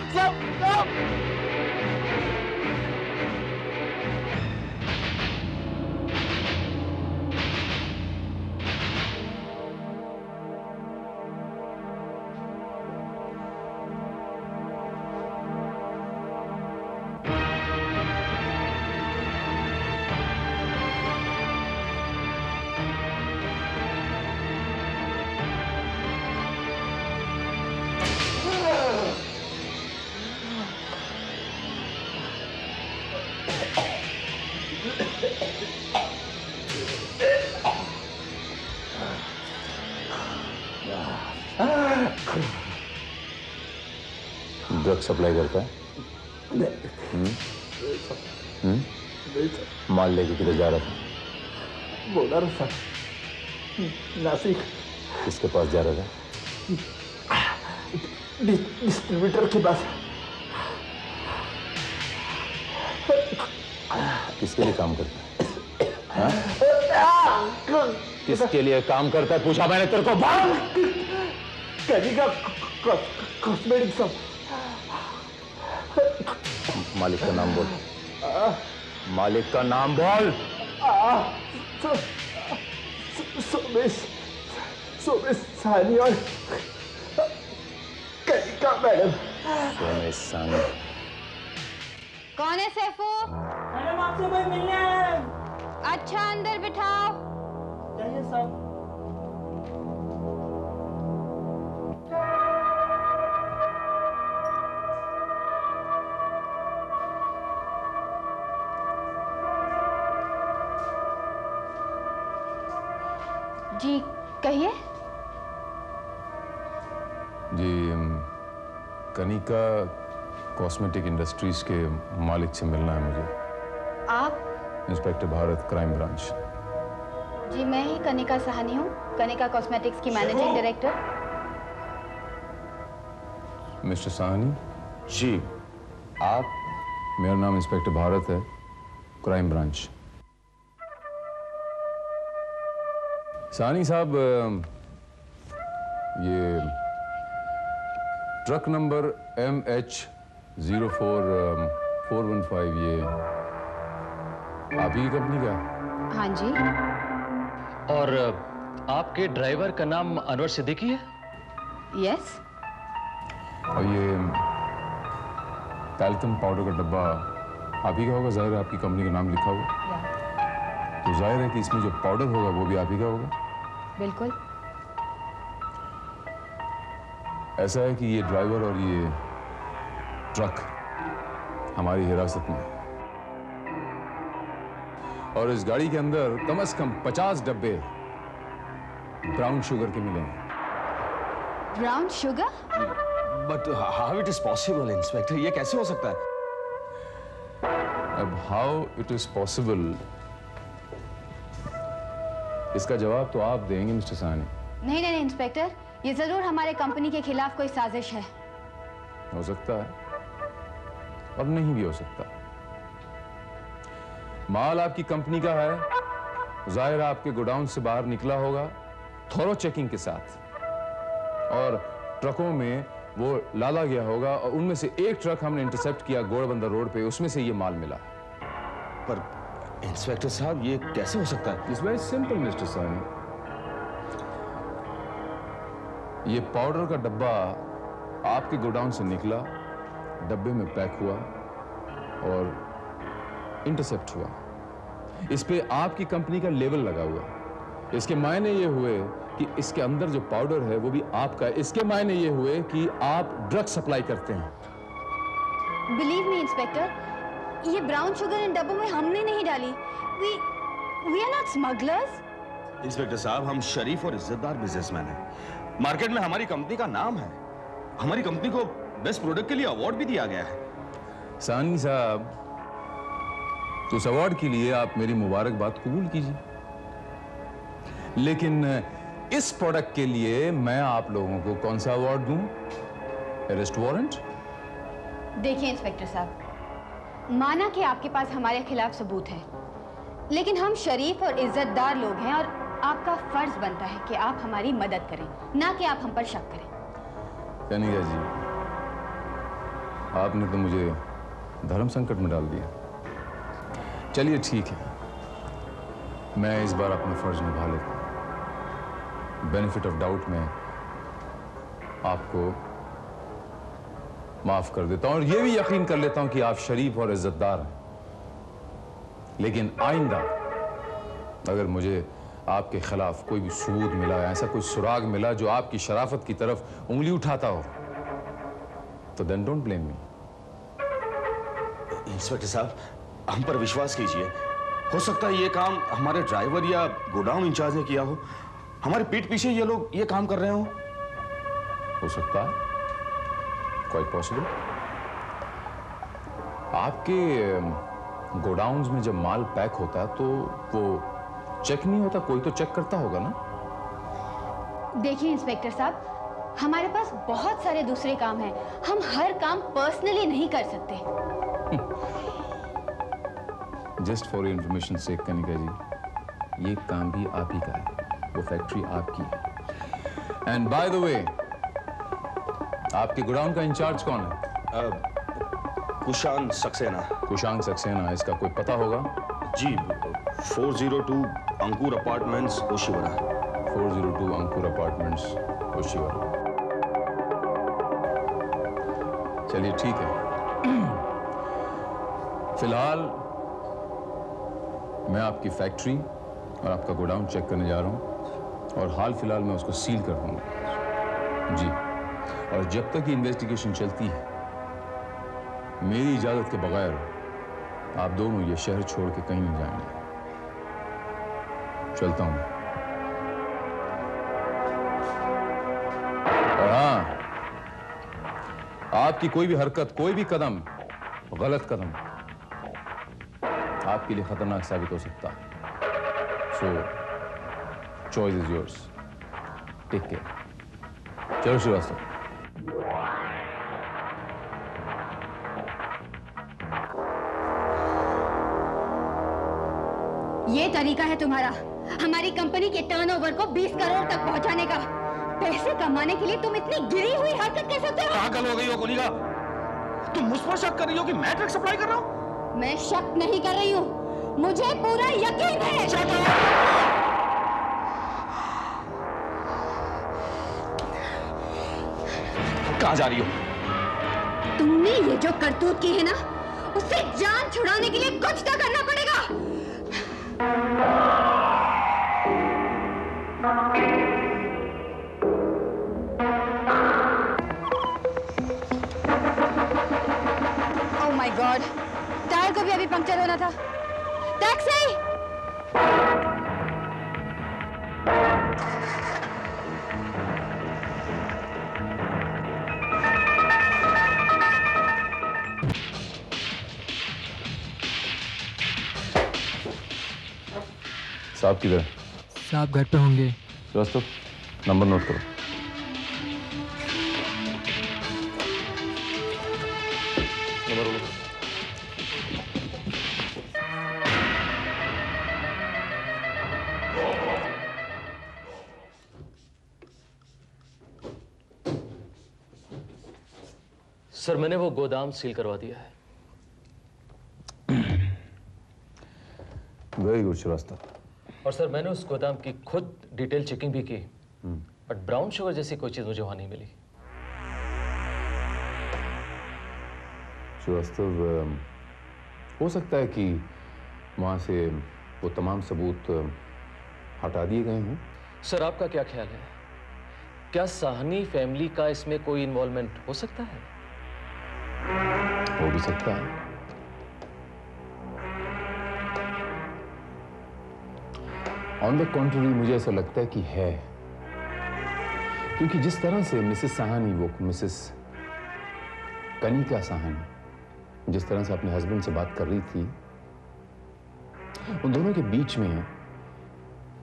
ड्रग सप्लाई करता है? माल लेके किधर जा रहा था? बोला रहा था नासिक। किसके पास जा रहा था? डिस्ट्रीब्यूटर के पास। किसके लिए काम करता है? किसके लिए काम करता है पूछा मैंने तेरे को। कनिका कॉस्मेटिक्स सब। मालिक का नाम बोल। मालिक का नाम बोल। सोमेश सानी और कनिका मैडम। सोमेश सानी। कौन है सैफू? मैडम आपसे कोई मिलने आया है। अच्छा अंदर बिठाओ। जाइए साहब। जी कहिए। जी कनिका कॉस्मेटिक इंडस्ट्रीज के मालिक से मिलना है मुझे। आप? Inspector Bharat, crime branch. जी मैं ही कनिका साहनी हूँ, कनिका कॉस्मेटिक्स की मैनेजिंग डायरेक्टर। मिस्टर साहनी। जी। आप? मेरा नाम इंस्पेक्टर भारत है। Crime branch. सानी साहब, ये ट्रक नंबर MH04415 ये आप ही की कंपनी का? हाँ जी। और आपके ड्राइवर का नाम अनवर सिद्दीकी है? यस। और ये टैल्कम पाउडर का डब्बा आप ही का होगा? जाहिर है आपकी कंपनी का नाम लिखा होगा, तो जाहिर है कि इसमें जो पाउडर होगा वो भी आप ही का होगा। बिल्कुल। ऐसा है कि ये ड्राइवर और ये ट्रक हमारी हिरासत में है और इस गाड़ी के अंदर कम से कम 50 डब्बे ब्राउन शुगर के मिले हैं। Brown sugar? But how it is possible inspector, ये कैसे हो सकता है? अब हाउ इट इज पॉसिबल इसका जवाब तो आप देंगे मिस्टर सानी। नहीं नहीं इंस्पेक्टर, ये जरूर हमारे कंपनी के खिलाफ कोई साजिश है। हो सकता है और नहीं भी हो सकता। माल आपकी कंपनी का है, जाहिर आपके गोडाउन से बाहर निकला होगा थोरो चेकिंग के साथ, और ट्रकों में वो लादा गया होगा और उनमें से एक ट्रक हमने इंटरसेप्ट किया गोड़बंदर रोड पे, उसमें से ये माल मिला। पर इंस्पेक्टर साहब ये कैसे हो सकता है? इट्स वेरी सिंपल मिस्टर सानी। ये पाउडर का डब्बा आपके गोडाउन से निकला, डब्बे में पैक हुआ और इंटरसेप्ट हुआ। इस पे आपकी कंपनी का लेबल लगा हुआ। इसके मायने ये हुए कि इसके अंदर जो पाउडर है वो भी आपका है। इसके मायने ये हुए कि आप ड्रग सप्लाई करते हैं। बिलीव मी इंस्पेक्टर, ये ब्राउन शुगर इन डब्बों में हमने नहीं डाली। We are not smugglers. Inspector साहब, हम शरीफ और इज्जतदार बिजनेसमैन हैं। मार्केट में हमारी कंपनी का नाम है। हमारी कंपनी को बेस्ट प्रोडक्ट के लिए अवार्ड भी दिया गया है। सानी साहब, तो उस अवार्ड के लिए आप मेरी मुबारकबाद कबूल कीजिए, लेकिन इस प्रोडक्ट के लिए मैं आप लोगों को कौन सा अवार्ड दूं? Arrest warrant? देखिए इंस्पेक्टर साहब, माना कि आपके पास हमारे खिलाफ सबूत है, लेकिन हम शरीफ और इज्जतदार लोग हैं और आपका फर्ज बनता है कि आप हमारी मदद करें, ना कि आप हम पर शक करें। कनिका जी, आपने तो मुझे धर्म संकट में डाल दिया। चलिए ठीक है, मैं इस बार अपना फर्ज निभा लेता हूं। बेनिफिट ऑफ डाउट में आपको माफ कर देता हूं और यह भी यकीन कर लेता हूं कि आप शरीफ और इज्जतदार हैं। लेकिन आइंदा अगर मुझे आपके खिलाफ कोई भी सबूत मिला, ऐसा कोई सुराग मिला जो आपकी शराफत की तरफ उंगली उठाता हो, तो then don't blame me. Inspector साहब, हम पर विश्वास कीजिए। हो सकता है ये काम हमारे ड्राइवर या गोडाउन इंचार्ज ने किया हो। हमारे पीठ पीछे ये लोग ये काम कर रहे हो सकता है, क्वाइट पॉसिबल। आपके गोडाउन्स में जब माल पैक होता है तो वो चेक नहीं होता? कोई तो चेक करता होगा ना? देखिए इंस्पेक्टर साहब, हमारे पास बहुत सारे दूसरे काम हैं। हम हर काम पर्सनली नहीं कर सकते। जस्ट फॉर इंफॉर्मेशन से कनिका जी, ये काम भी आप ही का है, वो फैक्ट्री आपकी है। एंड बाय द वे, आपके गोडाउन का इंचार्ज कौन है? कुशांग सक्सेना। कुशांग सक्सेना, इसका कोई पता होगा? जी, 402 अंकुर अपार्टमेंट्स, ओशिवरा। 402 अंकुर अपार्टमेंट्स, ओशिवरा। चलिए ठीक है। फिलहाल मैं आपकी फैक्ट्री और आपका गोडाउन चेक करने जा रहा हूं और हाल फिलहाल मैं उसको सील कर दूंगा जी। और जब तक ये इन्वेस्टिगेशन चलती है, मेरी इजाजत के बगैर आप दोनों ये शहर छोड़ के कहीं नहीं जाएंगे। चलता हूं। और हाँ, आपकी कोई भी हरकत, कोई भी कदम, गलत कदम आपके लिए खतरनाक साबित हो सकता है। So choice is yours. Take care. चलो श्रीवास्तव। ये तरीका है तुम्हारा हमारी कंपनी के टर्नओवर को 20 करोड़ तक पहुंचाने का। पैसे कमाने के लिए तुम इतनी गिरी हुई हरकत कर सकते हो? पागल हो गई हो कनिका? तुम मुझ पर शक कर रही हो कि मैं ड्रग सप्लाई कर रहा हूं? मैं शक नहीं कर रही हूँ, मुझे पूरा यकीन है। कहां जा रही हो? तुमने ये जो करतूत की है ना, उससे जान छुड़ाने के लिए कुछ तो करना पड़ेगा। ओह माय गॉड, टायर को भी अभी पंक्चर होना था। टैक्सी! साहब किधर? साहब घर पे होंगे। श्रीवास्तव, नंबर नोट करो। नंबर बोलो। सर मैंने वो गोदाम सील करवा दिया है। Very good Srivastava. और सर मैंने उस गोदाम की खुद डिटेल चेकिंग भी की, बट ब्राउन शुगर जैसी कोई चीज मुझे वहां नहीं मिली। श्रीवास्तव, हो सकता है कि वहां से वो तमाम सबूत हटा दिए गए हों। सर आपका क्या ख्याल है, क्या साहनी फैमिली का इसमें कोई इन्वॉल्वमेंट हो सकता है? हो भी सकता है। ऑन द कॉन्ट्ररी मुझे ऐसा लगता है कि है, क्योंकि जिस तरह से मिसेस साहनी, वो मिसेस कनिका साहनी जिस तरह से अपने हस्बैंड से बात कर रही थी, उन दोनों के बीच में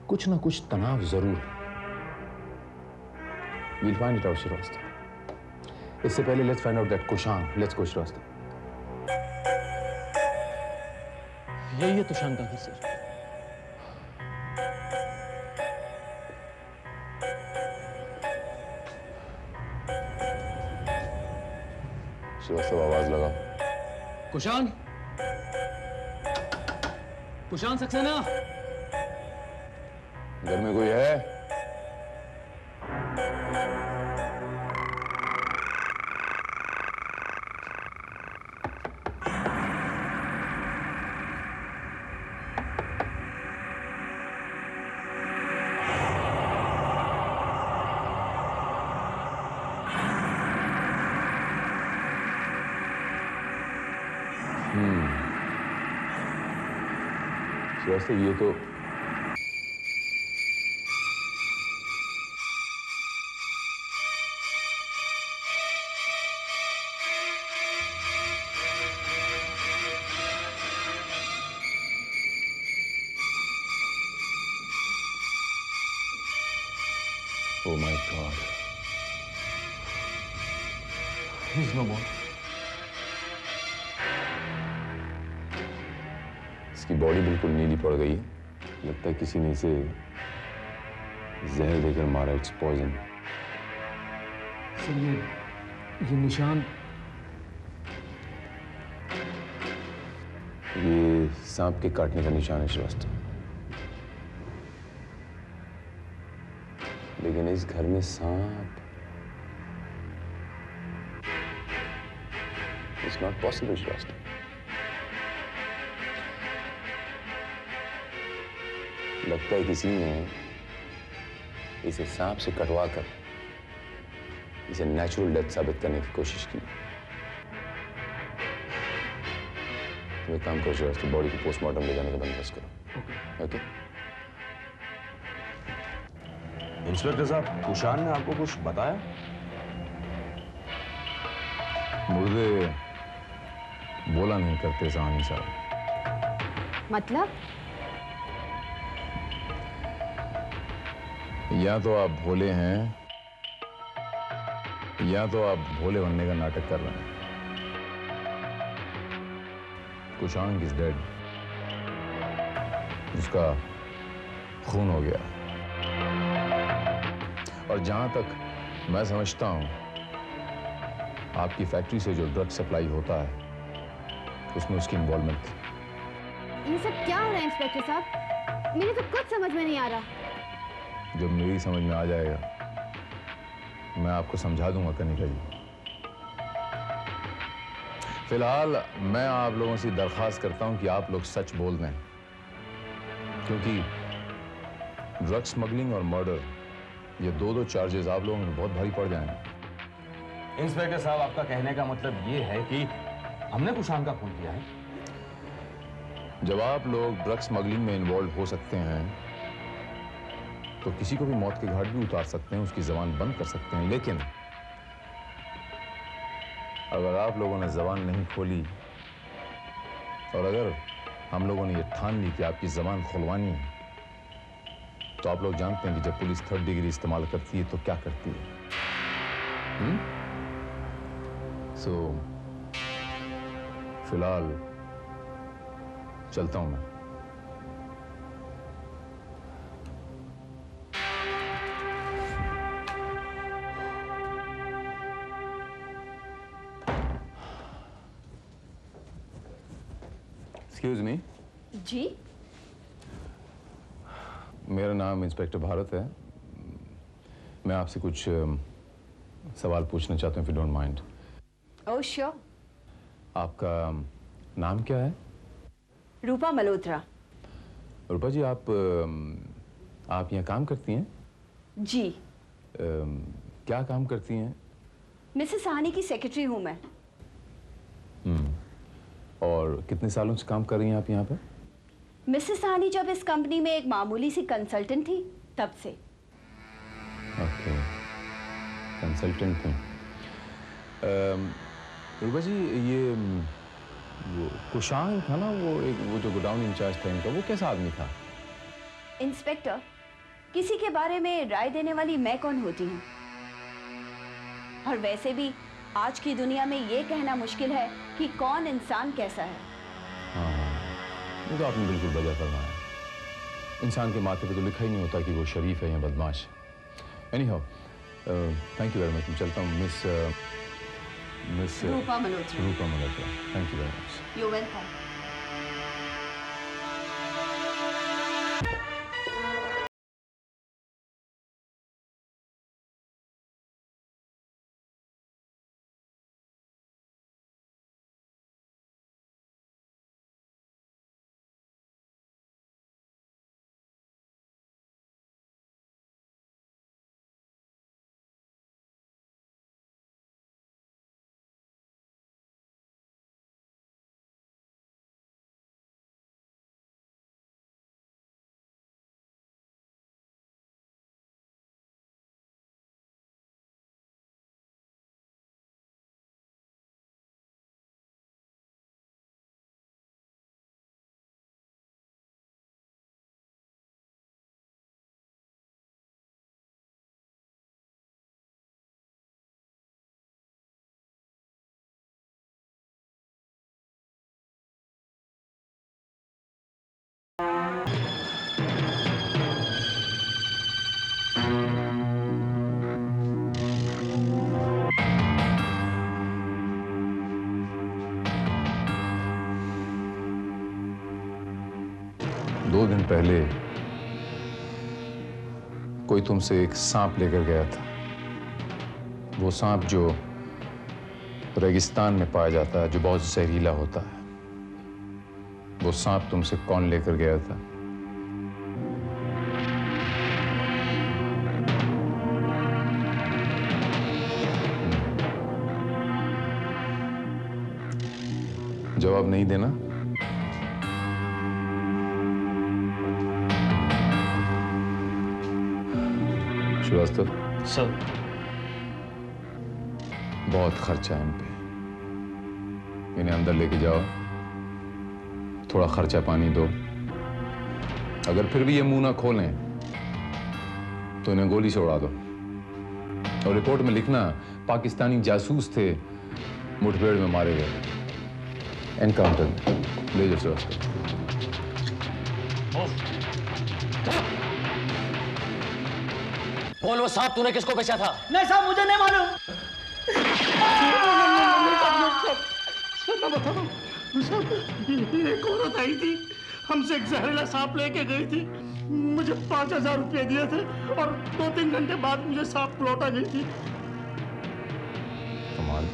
कुछ ना कुछ तनाव जरूर है। We'll find it out, Srivastava. इससे पहले let's find out that Kushan. Let's go Srivastava. यही है तुषान का घर सर। श्रीवास्तव, आवाज लगाओ। कुशान, कुशान सक्सेना, घर में कोई है? श्रीवास्तव, ये तो Oh my God. He's no more. इसकी बॉडी बिल्कुल नीली पड़ गई है। लगता है किसी ने इसे जहर देकर मारा। It's poison. सर ये निशान, ये सांप के काटने का निशान है श्रीवास्तव। लेकिन इस घर में सांप इट्स नॉट पॉसिबल श्रीवास्तव। लगता है किसी ने इसे सांप से कटवा कर इसे नेचुरल डेथ साबित करने की कोशिश की। तुम एक काम करो श्रीवास्तव, बॉडी को पोस्टमार्टम ले जाने का बंदोबस्त करो। ओके? इंस्पेक्टर साहब, कुशान ने आपको कुछ बताया? मुर्दे बोला नहीं करते साहनी साहब। मतलब? या तो आप भोले हैं या तो आप भोले बनने का नाटक कर रहे हैं। Kushang is dead. उसका खून हो गया। और जहां तक मैं समझता हूं, आपकी फैक्ट्री से जो ड्रग सप्लाई होता है उसमें उसकी इन्वॉल्वमेंट थी। ये सब क्या हो रहा है इंस्पेक्टर साहब? मेरे तो कुछ समझ में नहीं आ रहा। जब मेरी समझ में आ जाएगा मैं आपको समझा दूंगा कनिका जी। फिलहाल मैं आप लोगों से दरख्वास्त करता हूं कि आप लोग सच बोल दें, क्योंकि ड्रग स्मगलिंग और मर्डर ये दो चार्जेस आप लोगों में बहुत भारी पड़ जाएंगे। इंस्पेक्टर साहब, आपका कहने का मतलब ये है कि हमने कुशान का खून किया है? जब आप लोग ड्रग स्मगलिंग में इन्वॉल्व हो सकते हैं तो किसी को भी मौत के घाट भी उतार सकते हैं, उसकी जबान बंद कर सकते हैं। लेकिन अगर आप लोगों ने जबान नहीं खोली और अगर हम लोगों ने ये ठान ली कि आपकी जबान खुलवानी है, तो आप लोग जानते हैं कि जब पुलिस 3rd डिग्री इस्तेमाल करती है तो क्या करती है। सो फिलहाल चलता हूं मैं। Excuse me. जी, मेरा नाम इंस्पेक्टर भारत है। मैं आपसे कुछ सवाल पूछना चाहता हूँ, if you don't mind. Oh sure. आपका नाम क्या है? रूपा मल्होत्रा। रूपा जी, आप यहाँ काम करती हैं? जी। क्या काम करती हैं? मिसेस साहनी की सेक्रेटरी हूँ मैं। और कितने सालों से काम कर रही हैं आप यहाँ पर? मिसेस साहनी जब इस कंपनी में एक मामूली सी कंसल्टेंट थी तब से। ओके, कंसल्टेंट थी। रूपा जी, ये वो कुशांग था ना, वो जो गोडाउन इंचार्ज था इनका, वो कैसा आदमी था? इंस्पेक्टर, किसी के बारे में राय देने वाली मैं कौन होती हूँ? और वैसे भी आज की दुनिया में ये कहना मुश्किल है कि कौन इंसान कैसा है। हाँ, ये तो आपने बिल्कुल वजह फरमाया। इंसान के माथे पे तो लिखा ही नहीं होता कि वो शरीफ है या बदमाश। Anyhow, thank you very much. मैं चलता हूँ। Miss Rupa Malhotra. Rupa Malhotra, thank you very much. You welcome. दो दिन पहले कोई तुमसे एक सांप लेकर गया था। वो सांप जो रेगिस्तान में पाया जाता है, जो बहुत जहरीला होता है। वो सांप तुमसे कौन लेकर गया था? जवाब नहीं देना? श्रीवास्तव सर, बहुत खर्चा है इन पे। इन्हें अंदर लेके जाओ, थोड़ा खर्चा पानी दो। अगर फिर भी ये मुंह ना खोलें तो इन्हें गोली से उड़ा दो। और रिपोर्ट में लिखना पाकिस्तानी जासूस थे, मुठभेड़ में मारे गए, एनकाउंटर में। ले जाओ श्रीवास्तव। बोल वो सांप तूने किसको बेचा था? नहीं साहब, मुझे नहीं मालूम। एक औरत आई थी, हमसे एक जहरीला सांप लेके गई थी। मुझे 5,000 रुपये दिए थे और 2-3 घंटे बाद मुझे सांप लौटा गई थी। कमाल,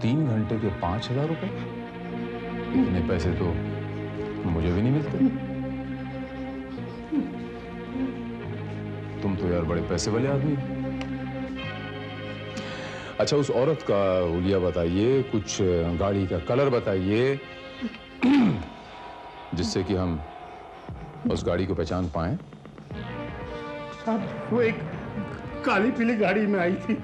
3 घंटे के 5,000 रुपए? इतने पैसे तो मुझे भी नहीं मिलते। तुम तो यार बड़े पैसे वाले आदमी हो। अच्छा, उस औरत का हुलिया बताइए, कुछ गाड़ी का कलर बताइए, जिससे कि हम उस गाड़ी को पहचान पाएं। साहब, वो एक काली पीली गाड़ी में आई थी।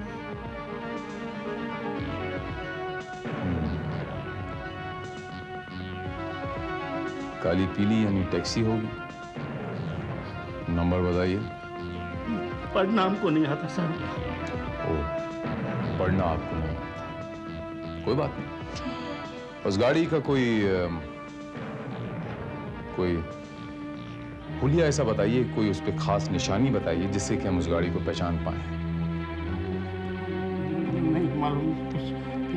काली पीली यानी टैक्सी होगी। नंबर बताइए। पढ़ना हमको नहीं आता साहब। ओ, पढ़ना आपको नहीं? कोई बात नहीं। उस गाड़ी का कोई हुलिया ऐसा बताइए, कोई उस पर खास निशानी बताइए, जिससे कि हम उस गाड़ी को पहचान पाएं। नहीं मालूम, कुछ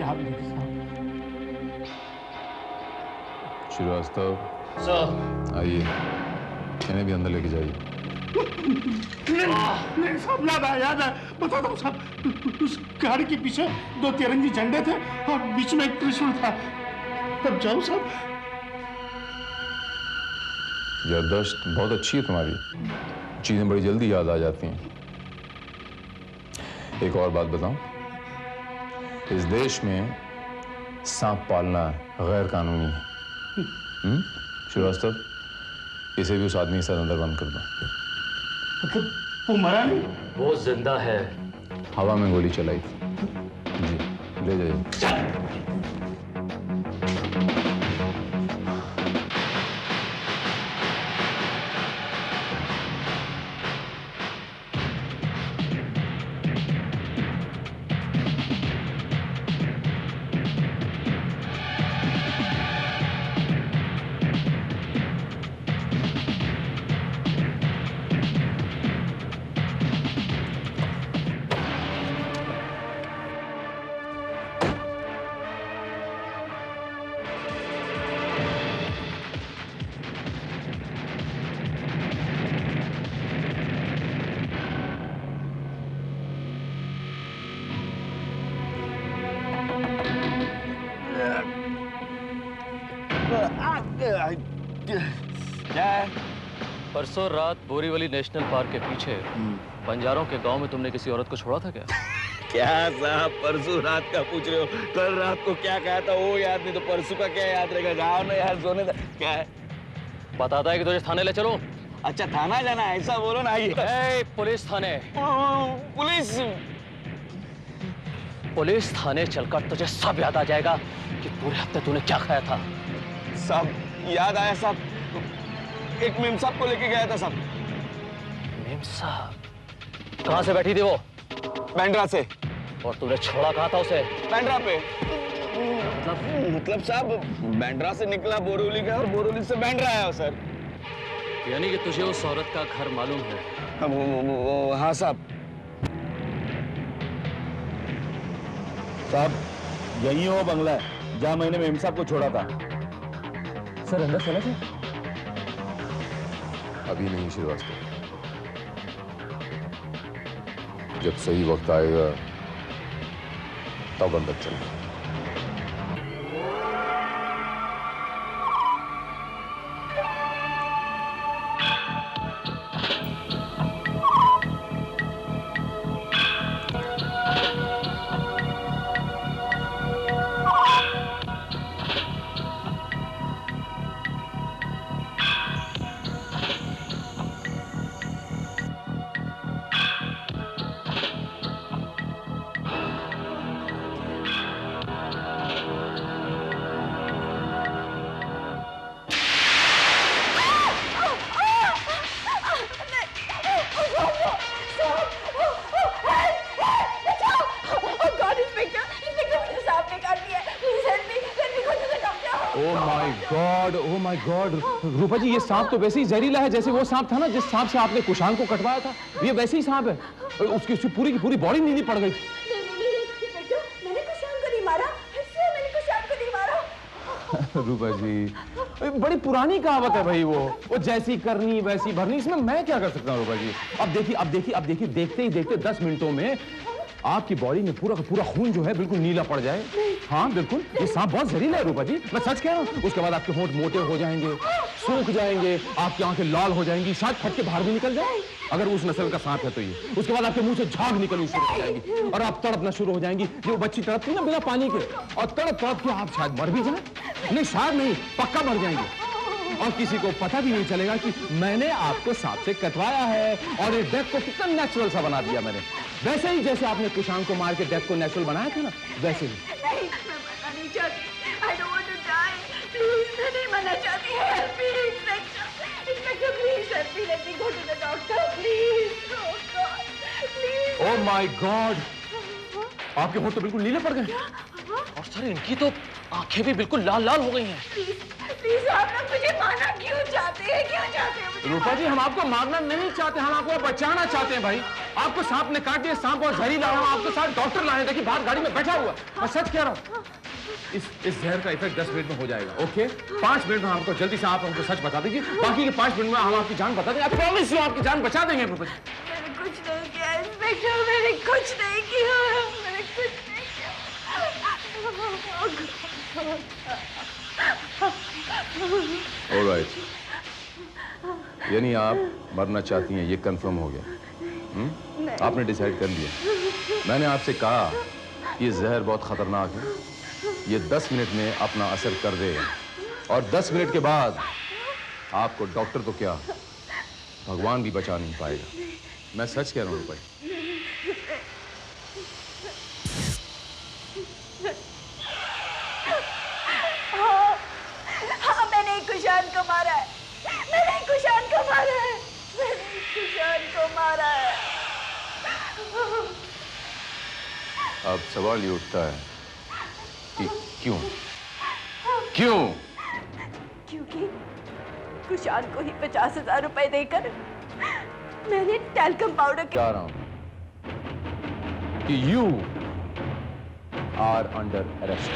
याद नहीं साहब। श्रीवास्तव सर, आइए, इन्हें भी अंदर लेके जाइए। नहीं साहब, याद है, बताता हूँ साहब। उस गाड़ी के पीछे 2 तिरंगी झंडे थे और बीच में एक त्रिशूल था। तब जाओ साहब। याददाश्त बहुत अच्छी है तुम्हारी, चीजें बड़ी जल्दी याद आ जाती हैं। एक और बात बताऊं, इस देश में सांप पालना गैर कानूनी है। श्रीवास्तव, इसे भी उस आदमी के साथ अंदर बंद कर दो। मतलब वो मरा नहीं? वो जिंदा है। हवा में गोली चलाई थी। जी, ले जाइए। क्या है? परसों रात बोरीवली नेशनल पार्क के पीछे बंजारों के गांव में तुमने किसी औरत को छोड़ा था क्या? क्या साहब, परसों रात का पूछ रहे हो? कल रात को क्या कहा था वो याद नहीं, तो परसों का क्या याद रहेगा? जाओ ना यार, सोने दो। क्या है? बताता है कि तुझे थाने ले चलो। अच्छा, थाना जाना है, ऐसा बोलो ना। आइए। पुलिस थाने। पुलिस थाने चलकर तुझे सब याद आ जाएगा कि पूरे हफ्ते तूने क्या खाया था। साहब, याद आया साहब, एक मेम साहब को लेके गया था साहब। मेम साहब? कहाँ से बैठी थी वो? बैंड्रा से। और तूने छोड़ा कहाँ था उसे? बैंड्रा पे। मतलब साहब, बैंड्रा से निकला, बोरीवली गया और बोरीवली से बैंड्रा आया सर। यानी कि तुझे उस औरत का घर मालूम है? हाँ साहब। साहब, यही वो बंगला है जहाँ मैंने मेम साहब को छोड़ा था। सर, अंदर चला जाए? अभी नहीं श्रीवास्तव, जब सही वक्त आएगा तब अंदर चलना। ओह माय गॉड रूपा जी, ये सांप तो वैसे ही जहरीला है जैसे वो सांप था ना जिस सांप से आपने कुशांग को कटवाया था। ये वैसे ही सांप है, उसकी पूरी की पूरी बॉडी नीली पड़ गई। मैंने कुशांग को नहीं मारा, मैंने कुशांग को नहीं मारा। रूपा जी, बड़ी पुरानी कहावत है भाई, वो जैसी करनी वैसी भरनी, इसमें मैं क्या कर सकता हूँ रूपा जी। अब देखिए देखते ही देखते 10 मिनटों में आपकी बॉडी में पूरा का पूरा खून जो है बिल्कुल नीला पड़ जाए। हाँ बिल्कुल, ये सांप बहुत जहरीला है रूपा जी, मैं सच कह रहा हूँ। उसके बाद आपके होंठ मोटे हो जाएंगे, सूख जाएंगे, आपकी आंखें लाल हो जाएंगी, शायद फट के बाहर भी निकल जाए अगर उस नस्ल का सांप है तो ये। उसके बाद आपके मुंह से झाग निकलनी शुरू हो जाएगी और आप तड़पना शुरू हो जाएंगी, जो बच्ची तड़पती है ना बिना पानी के, और तड़प के आप शायद मर भी जाए। नहीं शायद नहीं, पक्का मर जाएंगे, और किसी को पता भी नहीं चलेगा कि मैंने आपको सांप से कटवाया है। और ये डेथ को कितना नेचुरल सा बना दिया मैंने, वैसे ही जैसे आपने कुशांग को मार के डेथ को नेचुरल बनाया था ना, वैसे ही। नहीं, मैं मरना नहीं चाहती। I don't want to die. Please, मैं नहीं मरना चाहती। Help me, Inspector, please help me. Let me go to the doctor, please. Oh God, please. Oh my God, आपके होंठ तो बिल्कुल नीले पड़ गए। और सर इनकी तो आंखें भी बिल्कुल लाल लाल हो गई हैं। प्लीज आप लोग मुझे मारना क्यों चाहते हैं मुझे? रूपा जी, हम आपको मारना नहीं चाहते, हम आपको बचाना चाहते हैं भाई। आपको सांप ने काट दिया, सांप और जहरीला है, हम आपके साथ डॉक्टर लाए, देखिए बाहर गाड़ी में बैठा हुआ। मैं सच कह रहा हूँ, इस जहर का इफेक्ट 10 मिनट में हो जाएगा। ओके, 5 मिनट में हमको जल्दी से आप हमको सच बता दीजिए, बाकी के 5 मिनट में हम आपकी जान बता देंगे। प्रॉमिस यू, आपकी जान बचा देंगे रूपा जी। मैंने कुछ नहीं किया इंस्पेक्टर, मैंने कुछ नहीं किया, मैंने कुछ नहीं किया। ऑलराइट, यानी आप मरना चाहती हैं, ये कंफर्म हो गया। आपने डिसाइड कर लिया। मैंने आपसे कहा ये जहर बहुत खतरनाक है, ये 10 मिनट में अपना असर कर देगा, और 10 मिनट के बाद आपको डॉक्टर तो क्या भगवान भी बचा नहीं पाएगा। मैं सच कह रहा हूँ भाई। हाँ, मैंने कुशांग को मारा है, मैंने कुशांग को मारा है, मैंने कुशांग को मारा है। अब सवाल ये उठता है कि क्यों? क्योंकि कुशांग को ही 50,000 रुपए देकर मैंने टैल्कम पाउडर कह रहा हूं कि यू आर अंडर अरेस्ट।